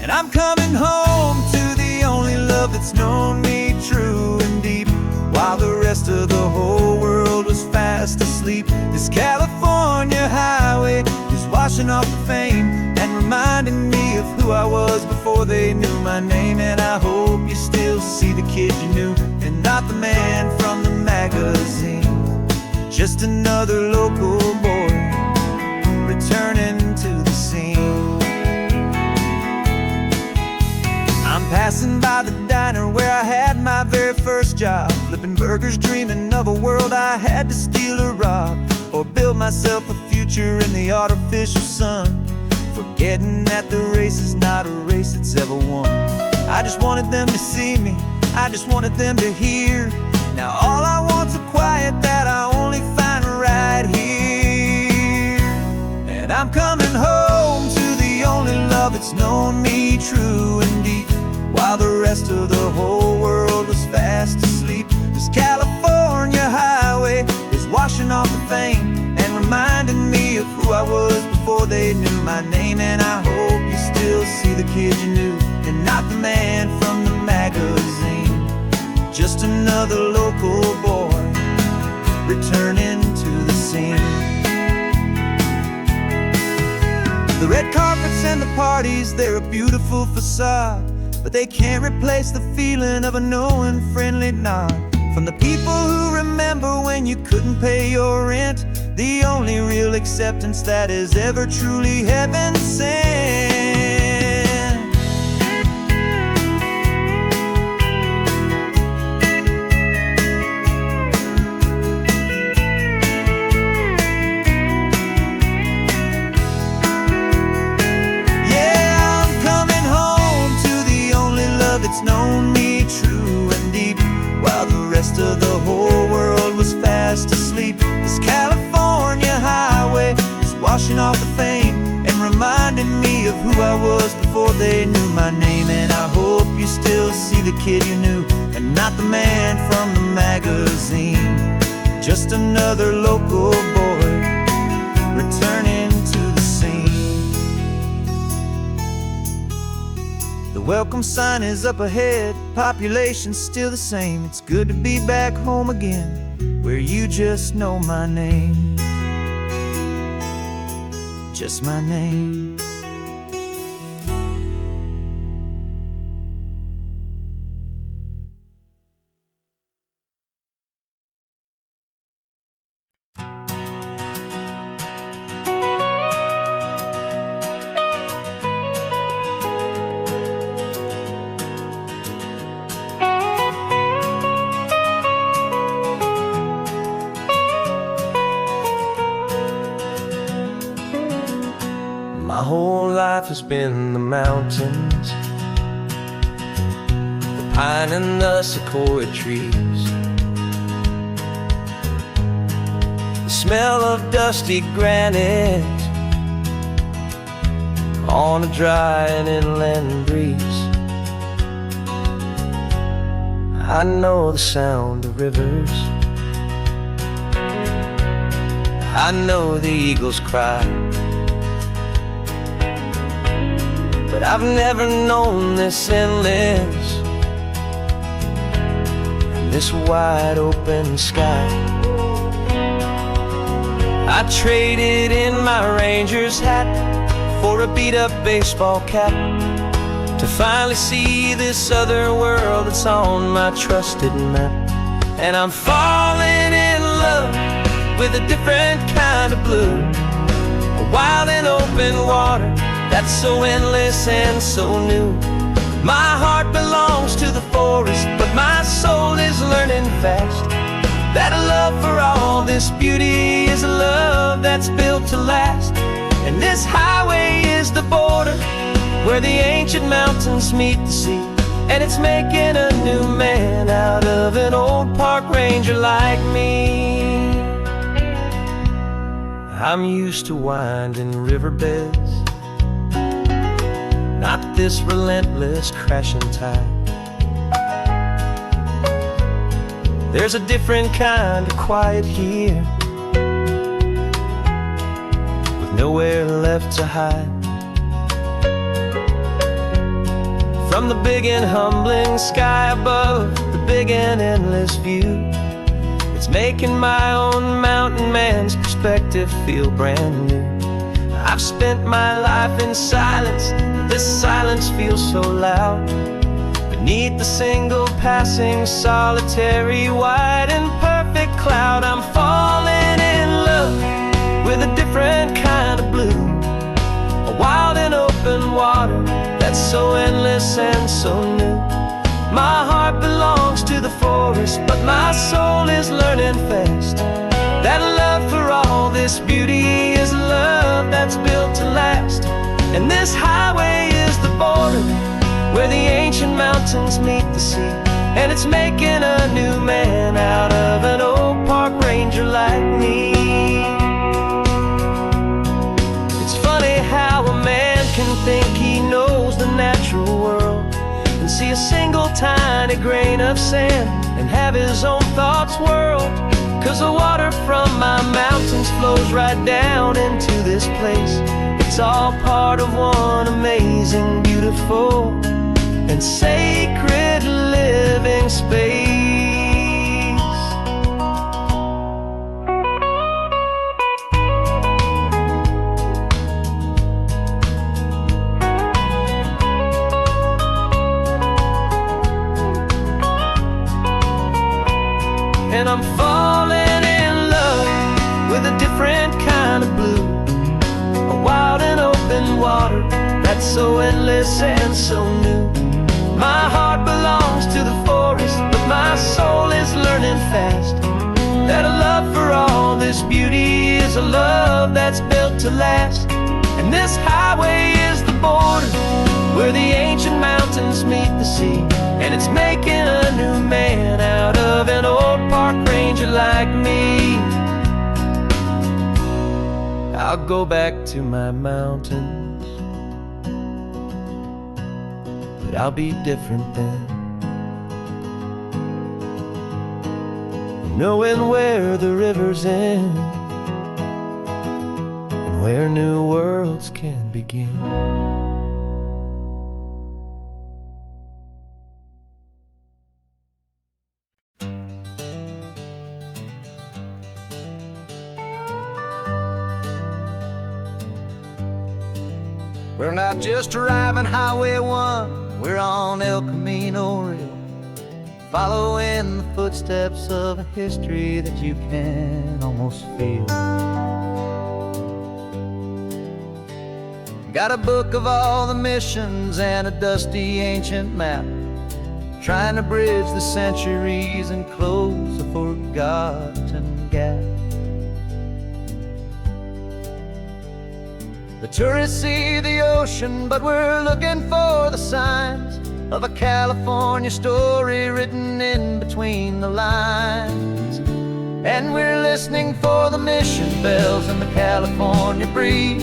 And I'm coming home to the only love that's known me true and deep, while the rest of the whole world was fast asleep. This California highway is washing off the fame and reminding me of who I was before they knew my name. And I hope you still see the kid you knew, and not the man from the magazine. Just another local boy returning to the scene. I'm passing by the diner where I had my very first job, flipping burgers, dreaming of a world I had to steal or rob, or build myself a future in the artificial sun, forgetting that the race is not a race that's ever won. I just wanted them to see me, I just wanted them to hear. Now all I want's a quiet that I only find right here. And I'm coming home to the only love that's known me true and deep, while the rest of the whole world was fast asleep. This California highway is washing off the fame and reminding me of who I was before they knew my name. And I hope you still see the kid you knew, and not the man from the magazine. Just another local boy returning to the scene. The red carpets and the parties, they're a beautiful facade, but they can't replace the feeling of a knowing friendly nod from the people who remember when you couldn't pay your rent. The only real acceptance that is ever truly heaven sent. It's known me true and deep, while the rest of the whole world was fast asleep. This California highway is washing off the fame and reminding me of who I was before they knew my name. And I hope you still see the kid you knew, and not the man from the magazine. Just another local boy returning to the scene. The welcome sign is up ahead, population's still the same. It's good to be back home again, where you just know my name. Just my name. My whole life has been the mountains, the pine and the sequoia trees, the smell of dusty granite on a dry and inland breeze. I know the sound of rivers, I know the eagles cry, but I've never known this endless and this wide open sky. I traded in my Ranger's hat for a beat-up baseball cap to finally see this other world that's on my trusted map. And I'm falling in love with a different kind of blue, a wild and open water that's so endless and so new. My heart belongs to the forest, but my soul is learning fast that a love for all this beauty is a love that's built to last. And this highway is the border where the ancient mountains meet the sea, and it's making a new man out of an old park ranger like me. I'm used to winding riverbeds, not this relentless crashing tide. There's a different kind of quiet here, with nowhere left to hide. From the big and humbling sky above, the big and endless view, it's making my own mountain man's perspective feel brand new. I've spent my life in silence, this silence feels so loud. Beneath the single passing solitary white and perfect cloud, I'm falling in love with a different kind of blue, a wild and open water that's so endless and so new. My heart belongs to the forest, but my soul is learning fast that love for all this beauty is love that's built to last. And this highway is the border where the ancient mountains meet the sea, and it's making a new man out of an old park ranger like me. It's funny how a man can think he knows the natural world and see a single tiny grain of sand and have his own thoughts whirled. 'Cause the water from my mountains flows right down into this place. It's all part of one amazing, beautiful, and sacred living space. And I'm falling in love with a different kind of blue, a wild and open water that's so endless and so new. My heart belongs to the forest, but my soul is learning fast that a love for all this beauty is a love that's built to last. And this highway is the border where the ancient mountains meet the sea, and it's making a new man out of an old park ranger like me. I'll go back to my mountains, but I'll be different then, knowing where the rivers end and where new worlds can begin. We're not just driving Highway 1, we're on El Camino Real, following the footsteps of a history that you can almost feel. Got a book of all the missions and a dusty ancient map, trying to bridge the centuries and close a forgotten gap. The tourists see the ocean, but we're looking for the signs of a California story written in between the lines. And we're listening for the mission bells in the California breeze,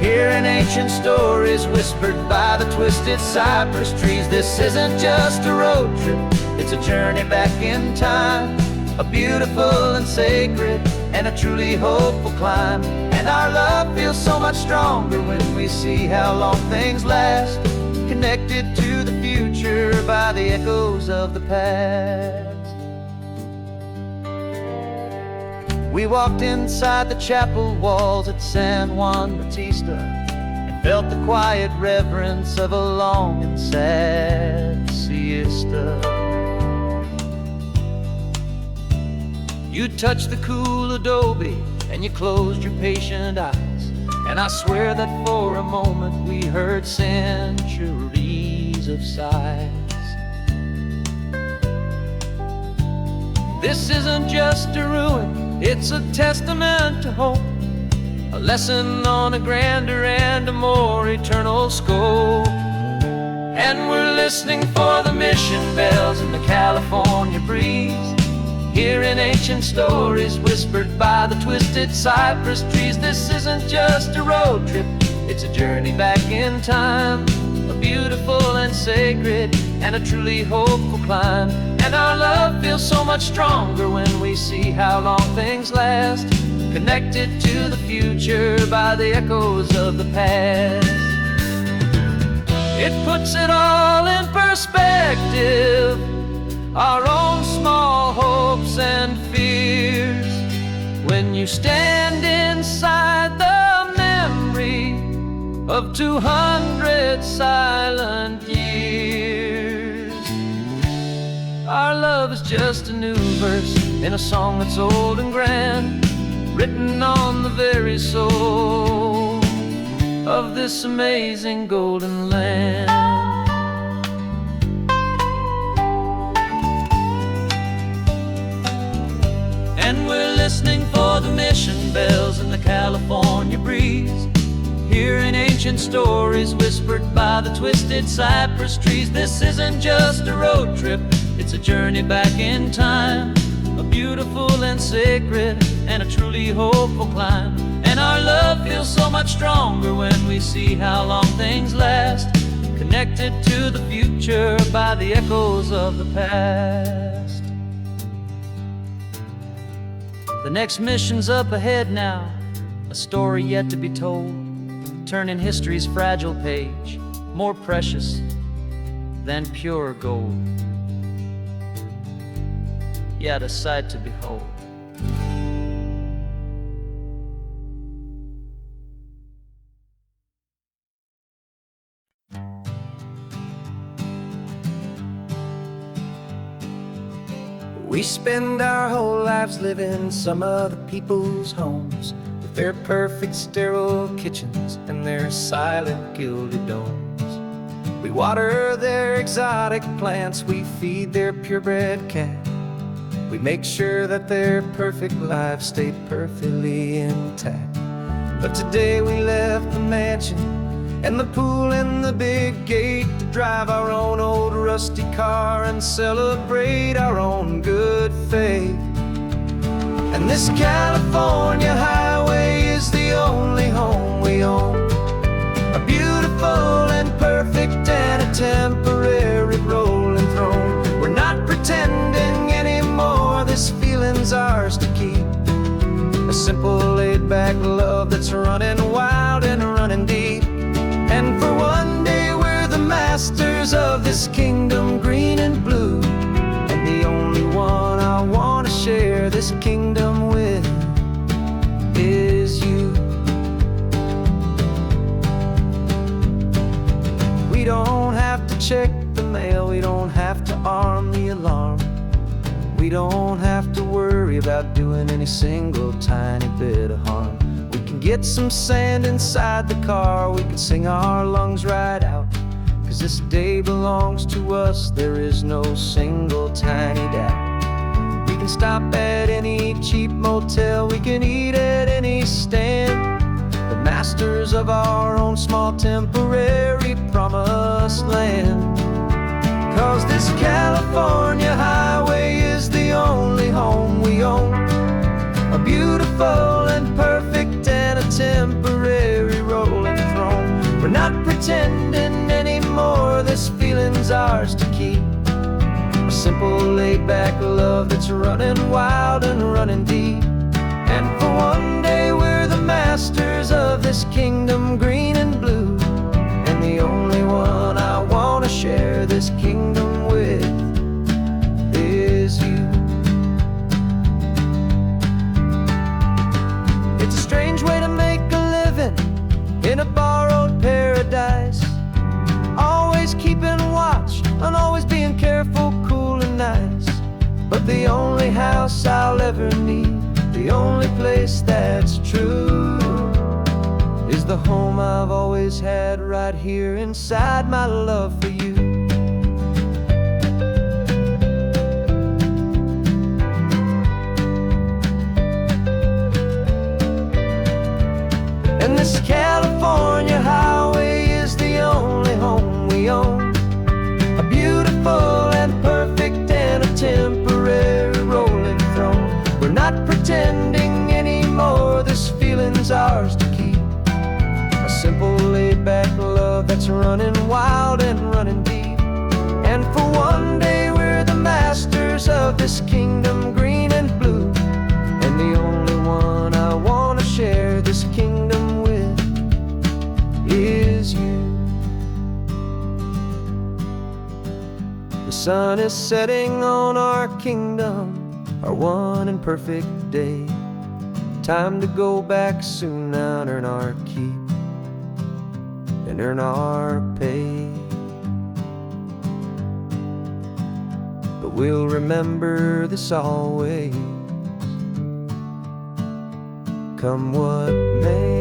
hearing ancient stories whispered by the twisted cypress trees. This isn't just a road trip, it's a journey back in time, a beautiful and sacred and a truly hopeful climb. And our love feels so much stronger when we see how long things last, connected to the future by the echoes of the past. We walked inside the chapel walls at San Juan Bautista and felt the quiet reverence of a long and sad siesta. You touched the cool adobe and you closed your patient eyes, and I swear that for a moment we heard centuries of sighs. This isn't just a ruin, it's a testament to hope, a lesson on a grander and a more eternal scope. And we're listening for the mission bells in the California breeze, hearing ancient stories whispered by the twisted cypress trees. This isn't just a road trip, it's a journey back in time, beautiful and sacred, and a truly hopeful climb. And our love feels so much stronger when we see how long things last, connected to the future by the echoes of the past. It puts it all in perspective, our own small hopes and fears, when you stand inside the memory of 200 silent years. Our love is just a new verse in a song that's old and grand, written on the very soul of this amazing golden land. And we're listening for the mission bells in the California breeze, hearing ancient stories whispered by the twisted cypress trees. This isn't just a road trip, it's a journey back in time, a beautiful and sacred and a truly hopeful climb. And our love feels so much stronger when we see how long things last, connected to the future by the echoes of the past. The next mission's up ahead now, a story yet to be told, turning history's fragile page more precious than pure gold. Yet a sight to behold. We spend our whole lives living some other people's homes, with their perfect sterile kitchens and their silent gilded domes. We water their exotic plants, we feed their purebred cat. We make sure that their perfect lives stay perfectly intact. But today we left the mansion and the pool and the big gate to drive our own old rusty car and celebrate our own good faith. And this California highway is the only home we own, a beautiful and perfect and a temporary rolling throne. We're not pretending anymore, this feeling's ours to keep, a simple laid-back love that's running wild and running deep. And for one day we're the masters of this kingdom green and blue, and the only one I want to share this kingdom with is you. We don't have to check the mail, we don't have to arm the alarm, we don't have to worry about doing any single tiny bit of harm. We can get some sand inside the car, we can sing our lungs right out, 'cause this day belongs to us, there is no single tiny doubt. We can stop at any cheap motel, we can eat at any stand, the masters of our own small temporary promised land. 'Cause this California highway is the only home we own, a beautiful and perfect and a temporary rolling throne. We're not pretending anymore, this feeling's ours to keep, a simple laid-back love that's running wild and running deep. And for one day we're the masters of this kingdom green and blue, and the only one I want to share this kingdom with is you. It's a strange way to make a living in a borrowed paradise, always keeping watch and always being careful, cool and nice. But the only house I'll ever need, the only place that's true, is the home I've always had right here inside my love for you. And this California highway is the only home we own, a beautiful and perfect and a temporary rolling throne. We're not pretending anymore, this feeling's ours to keep, a simple laid-back love that's running wild and running deep. And for one day we're the masters of this kingdom, green and blue. And the only one I want to share this kingdom with is you. The sun is setting on our kingdom, our one and perfect day. Time to go back soon now and earn our keep and earn our pay. But we'll remember this always, come what may.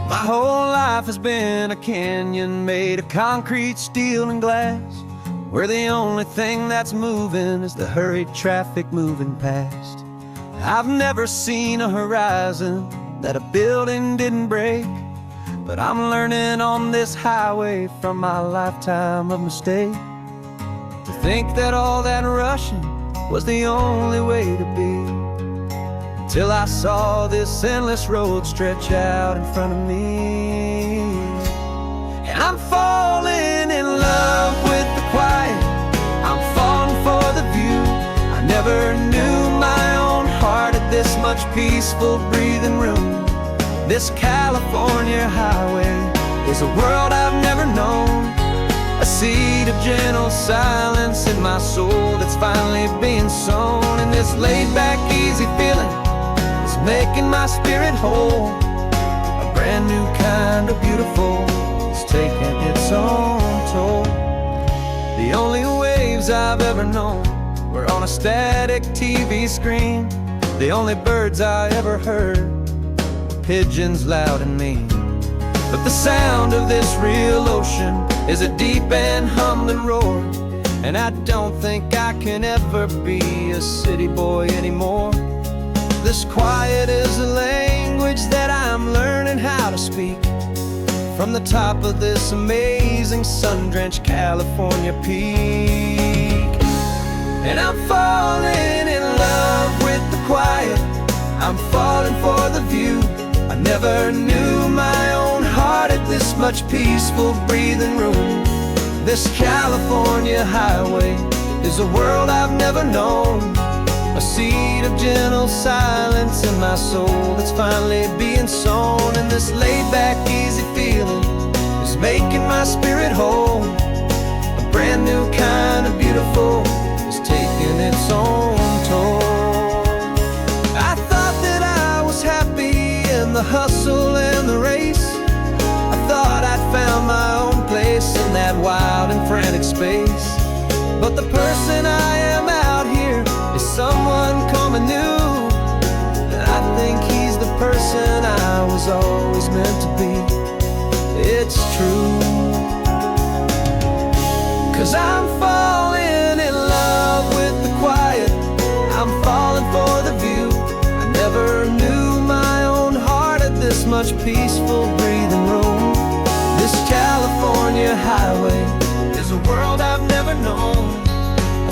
My whole life has been a canyon made of concrete, steel, and glass, where the only thing that's moving is the hurried traffic moving past. I've never seen a horizon that a building didn't break, but I'm learning on this highway from my lifetime of mistakes to think that all that rushing was the only way to be. Till I saw this endless road stretch out in front of me. And I'm falling in love with the quiet, I'm falling for the view. I never knew my own heart had this much peaceful breathing room. This California highway is a world I've never known, a seed of gentle silence in my soul that's finally being sown. And this laid-back, easy feeling making my spirit whole, a brand new kind of beautiful. It's taking its own toll. The only waves I've ever known were on a static TV screen. The only birds I ever heard were pigeons loud and mean. But the sound of this real ocean is a deep and humbling roar, and I don't think I can ever be a city boy anymore. This quiet is a language that I'm learning how to speak from the top of this amazing sun-drenched California peak. And I'm falling in love with the quiet, I'm falling for the view. I never knew my own heart had this much peaceful breathing room. This California highway is a world I've never known, a seed of gentle silence in my soul that's finally being sown. And this laid-back, easy feeling is making my spirit whole, a brand new kind of beautiful is taking its own toll. I thought that I was happy in the hustle and the race. I thought I'd found my own place in that wild and frantic space. But the person I am out here is someone coming new, and I think he's the person I was always meant to be. It's true, 'cause I'm falling in love with the quiet, I'm falling for the view. I never knew my own heart had this much peaceful breathing room. This California highway is a world I've never known,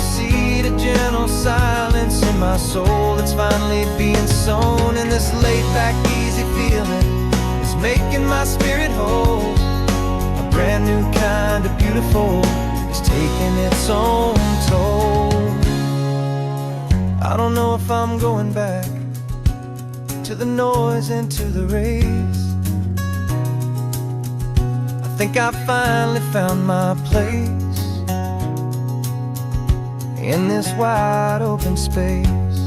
a seed of gentle silence in my soul that's finally being sown. And this laid-back, easy feeling is making my spirit whole, a brand new kind of beautiful is taking its own toll. I don't know if I'm going back to the noise and to the race. I think I finally found my place in this wide open space,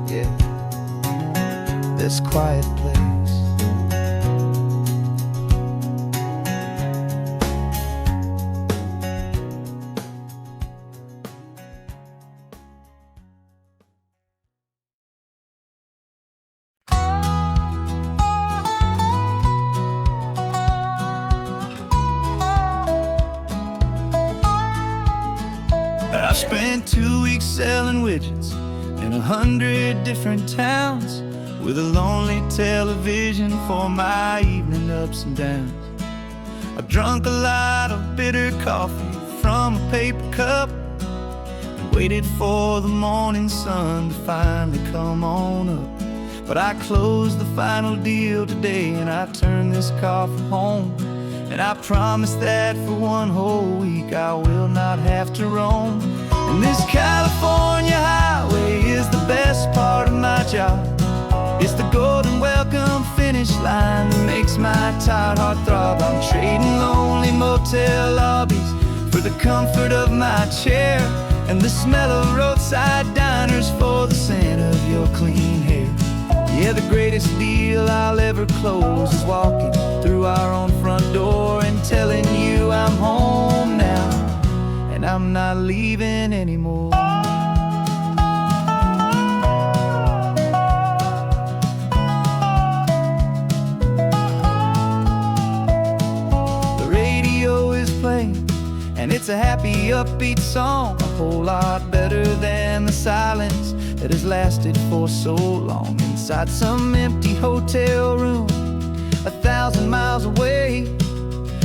yeah, this quiet place. I've spent 2 weeks selling widgets in 100 different towns, with a lonely television for my evening ups and downs. I've drunk a lot of bitter coffee from a paper cup, and waited for the morning sun to finally come on up. But I closed the final deal today, and I turned this car from home. And I promise that for one whole week I will not have to roam. And this California highway is the best part of my job. It's the golden welcome finish line that makes my tired heart throb. I'm trading lonely motel lobbies for the comfort of my chair, and the smell of roadside diners for the scent of your clean hair. Yeah, the greatest deal I'll ever close is walking through our own front door and telling you I'm home now, and I'm not leaving anymore. The radio is playing, and it's a happy, upbeat song, a whole lot better than the silence that has lasted for so long. Inside some empty hotel room 1,000 miles away,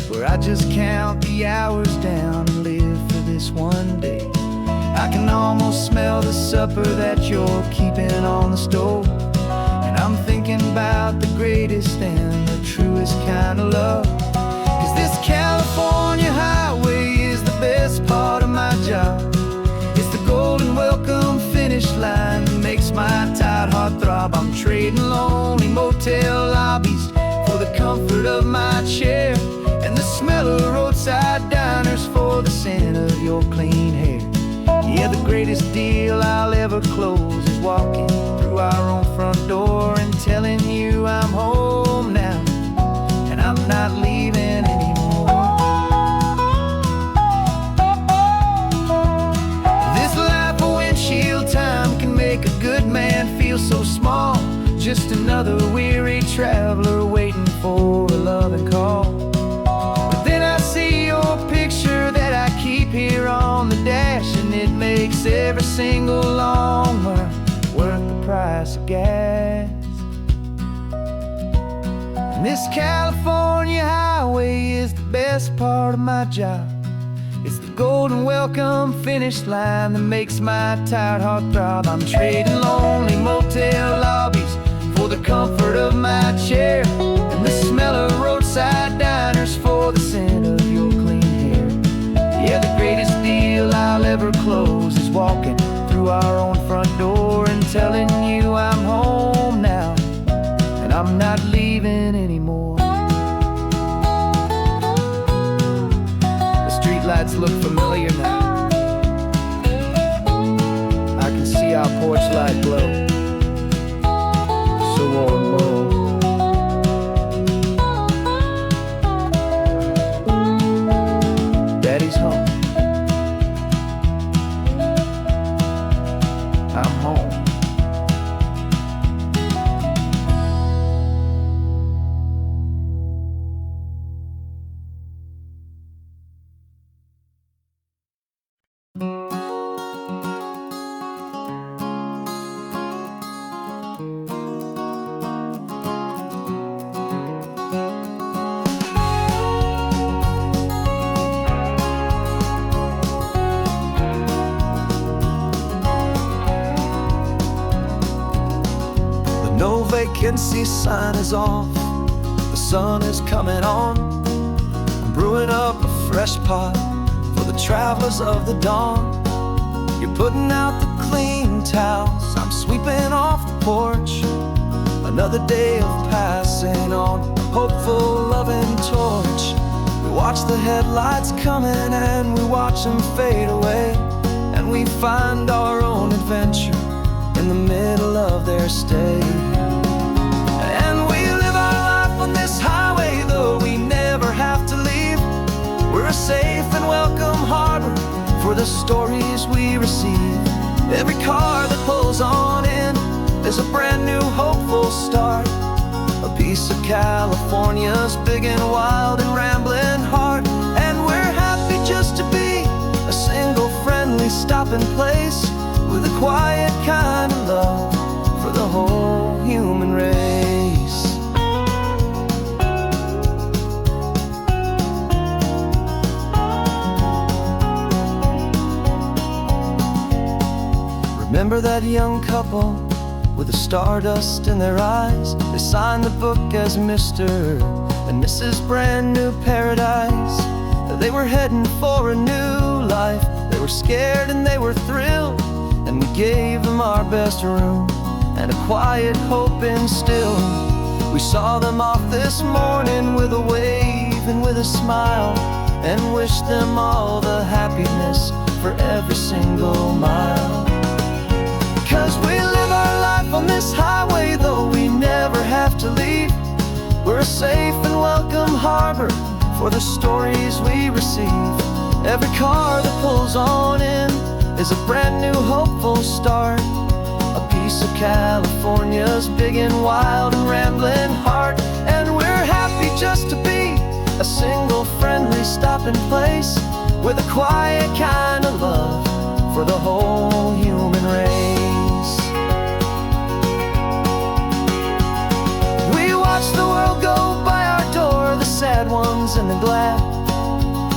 where I just count the hours down and live for this one day. I can almost smell the supper that you're keeping on the stove, and I'm thinking about the greatest and the truest kind of love. 'Cause this California highway is the best part of my job. It's the golden welcome finish line that makes my tired heart throb. I'm trading lonely motel lobbies for the comfort of my chair, and the smell of roadside diners for the scent of your clean hair. Yeah, the greatest deal I'll ever close is walking through our own front door and telling you I'm home now, and I'm not leaving anymore. This life of windshield time can make a good man feel so small, just another weary traveler waiting for a loving call. But then I see your picture that I keep here on the dash, and it makes every single long mile worth the price of gas. And this California highway is the best part of my job. It's the golden welcome finish line that makes my tired heart throb. I'm trading lonely motel lobbies for the comfort of my chair, and the smell of roadside diners for the scent of your clean hair. Yeah, the greatest deal I'll ever close is walking through our own front door and telling you I'm home now, and I'm not leaving anymore. The streetlights look familiar now. I can see our porch light glow, so warm, low. Daddy's home. I'm home. No vacancy sign is off, the sun is coming on. I'm brewing up a fresh pot for the travelers of the dawn. You're putting out the clean towels, I'm sweeping off the porch. Another day of passing on, a hopeful, loving torch. We watch the headlights coming and we watch them fade away, and we find our own adventure in the middle of their stay. And we live our life on this highway, though we never have to leave. We're a safe and welcome harbor for the stories we receive. Every car that pulls on in is a brand new hopeful start, a piece of California's big and wild and rambling heart. And we're happy just to be a single friendly stop with a quiet kind of love for the whole human race. Remember that young couple with the stardust in their eyes? They signed the book as Mr. and Mrs. Brand New Paradise. They were heading for a new life. They were scared and they were thrilled, and we gave them our best room and a quiet hope instilled. We saw them off this morning with a wave and with a smile, and wished them all the happiness for every single mile. 'Cause we live our life on this highway, though we never have to leave. We're a safe and welcome harbor for the stories we receive. Every car that pulls on in is a brand new hopeful start, a piece of California's big and wild and rambling heart. And we're happy just to be a single friendly stopping place with a quiet kind of love for the whole human race. We watch the world go by our door, the sad ones and the glad,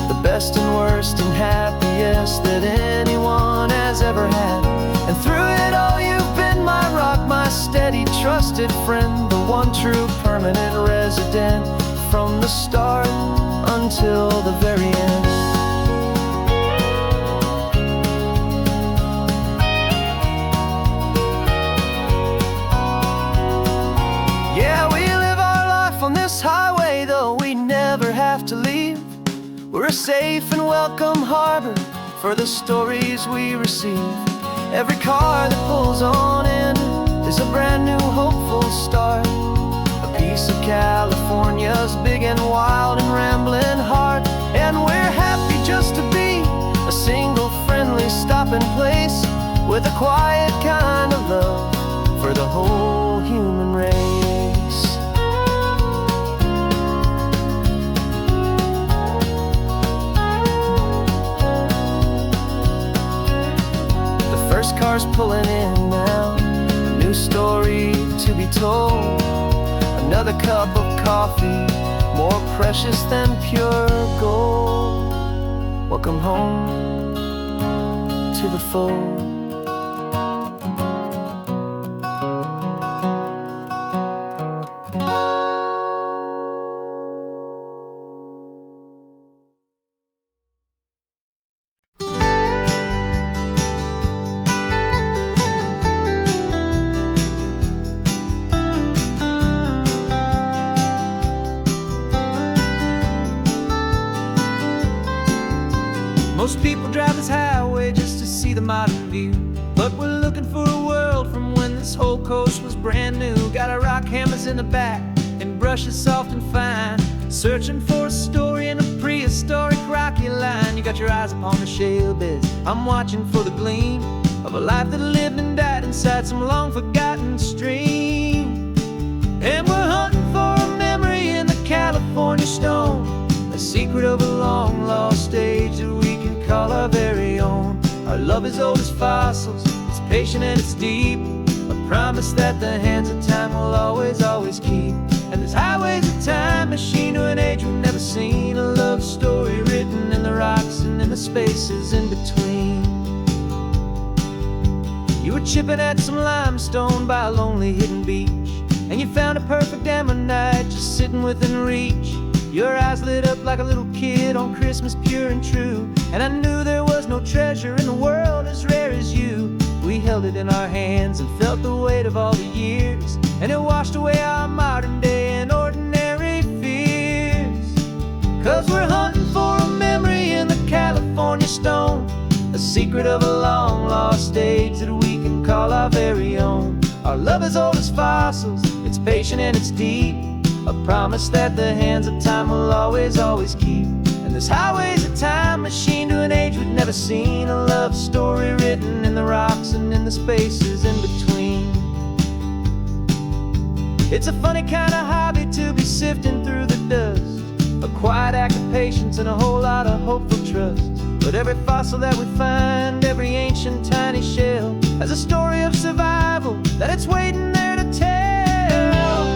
the best and worst and happiest that anyone has ever had. And through it all you've been my rock, my steady trusted friend, the one true permanent resident from the start until the very end. Yeah, we live our life on this highway, though we never have to leave. We're a safe and welcome harbor for the stories we receive. Every car that pulls on in is a brand new hopeful start, a piece of California's big and wild and rambling heart. And we're happy just to be a single friendly stopping place with a quiet kind of love for the whole human race. First car's pulling in now, a new story to be told. Another cup of coffee, more precious than pure gold. Welcome home to the fold. Most people drive this highway just to see the modern view, but we're looking for a world from when this whole coast was brand new. Got our rock hammers in the back and brushes soft and fine, searching for a story in a prehistoric rocky line. You got your eyes upon the shale beds, I'm watching for the gleam of a life that lived and died inside some long forgotten stream. And we're hunting for a memory in the California stone, a secret of a long lost age that we can call our very own. Our love is old as fossils, it's patient and it's deep, a promise that the hands of time will always, always keep. And this highway's a time machine to an age we've never seen, a love story written in the rocks and in the spaces in between. You were chipping at some limestone by a lonely hidden beach, and you found a perfect ammonite just sitting within reach. Your eyes lit up like a little kid on Christmas, pure and true, and I knew there was no treasure in the world as rare as you. We held it in our hands and felt the weight of all the years, and it washed away our modern day and ordinary fears. 'Cause we're hunting for a memory in the California stone, a secret of a long lost age that we can call our very own. Our love is old as fossils, it's patient and it's deep, a promise that the hands of time will always, always keep. And this highway's a time machine to an age we've never seen, a love story written in the rocks and in the spaces in between. It's a funny kind of hobby to be sifting through the dust, a quiet act of patience and a whole lot of hopeful trust. But every fossil that we find, every ancient tiny shell, has a story of survival that it's waiting there to tell.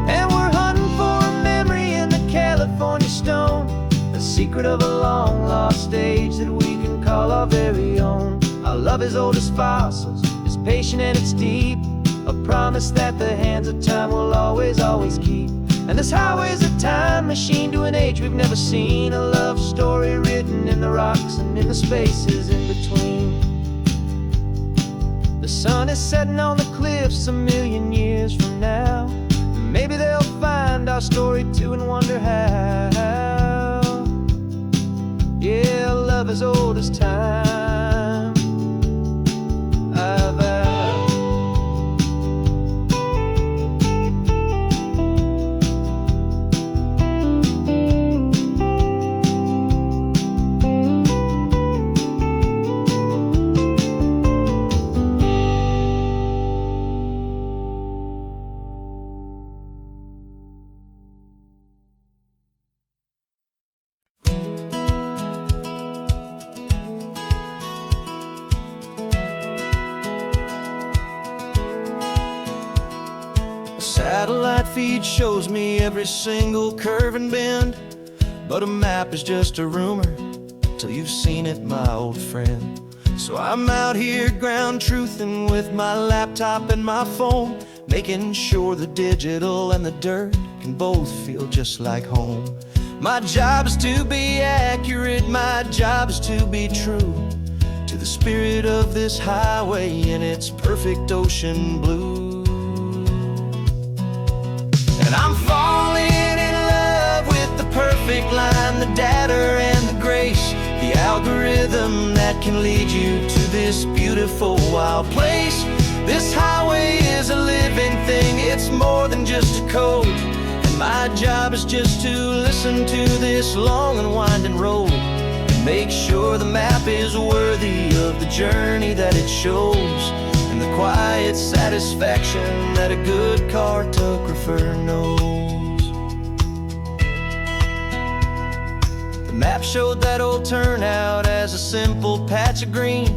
And we're hunting for a memory in the California stone, the secret of a long lost age that we can call our very own. Our love is old as fossils, it's patient and it's deep, a promise that the hands of time will always, always keep. And this highway's a time machine to an age we've never seen, a love story written in the rocks and in the spaces in between. The sun is setting on the cliffs a million years from now. Maybe they'll find our story too and wonder how. Yeah, love is old as time, I vow. Satellite feed shows me every single curve and bend, but a map is just a rumor till you've seen it, my old friend. So I'm out here ground truthing with my laptop and my phone, making sure the digital and the dirt can both feel just like home. My job is to be accurate, my job is to be true to the spirit of this highway in its perfect ocean blue. And I'm falling in love with the perfect line, the data and the grace, the algorithm that can lead you to this beautiful wild place. This highway is a living thing, it's more than just a code. And my job is just to listen to this long and winding road and make sure the map is worthy of the journey that it shows, and the quiet satisfaction that a good cartographer knows. The map showed that old turnout as a simple patch of green,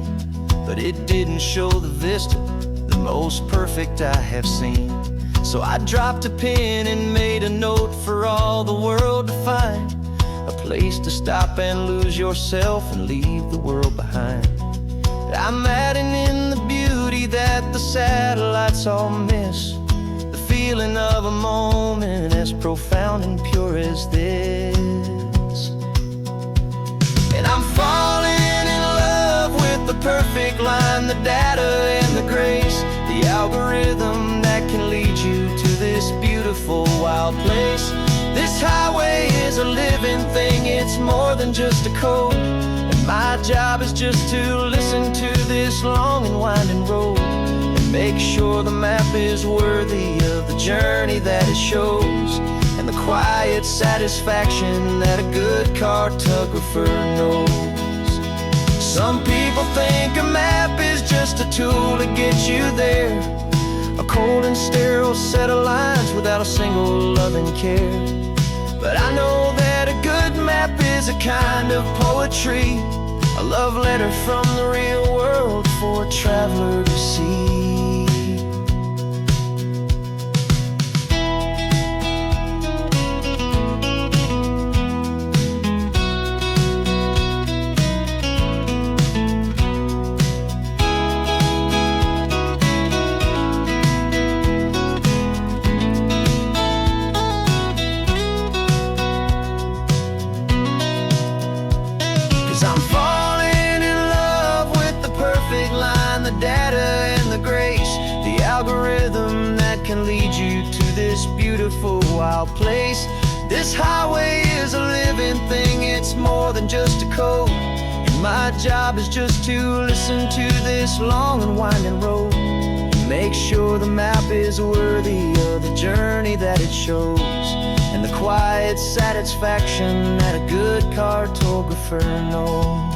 but it didn't show the vista, the most perfect I have seen. So I dropped a pin and made a note for all the world to find, a place to stop and lose yourself and leave the world behind. I'm adding in the beauty that the satellites all miss, the feeling of a moment as profound and pure as this. And I'm falling in love with the perfect line, the data and the grace, the algorithm that can lead you to this beautiful wild place. This highway is a living thing, it's more than just a code. And my job is just to listen to this long and winding road and make sure the map is worthy of the journey that it shows, and the quiet satisfaction that a good cartographer knows. Some people think a map is just a tool to get you there, a cold and sterile set of lines without a single loving care. But I know that a good map is a kind of poetry, a love letter from the real world for a traveler to see. 'Cause I'm falling in love with the perfect line, the data and the grace, the algorithm that can lead you to this beautiful wild place. This highway is a living thing, it's more than just a code. And my job is just to listen to this long and winding road and make sure the map is worthy of the journey that it shows, and the quiet satisfaction that a good cartographer knows.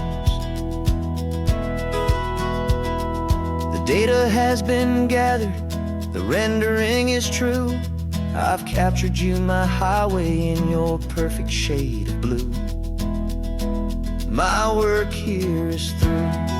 The data has been gathered, The rendering is true. I've captured you, my highway, in your perfect shade of blue. My work here is through.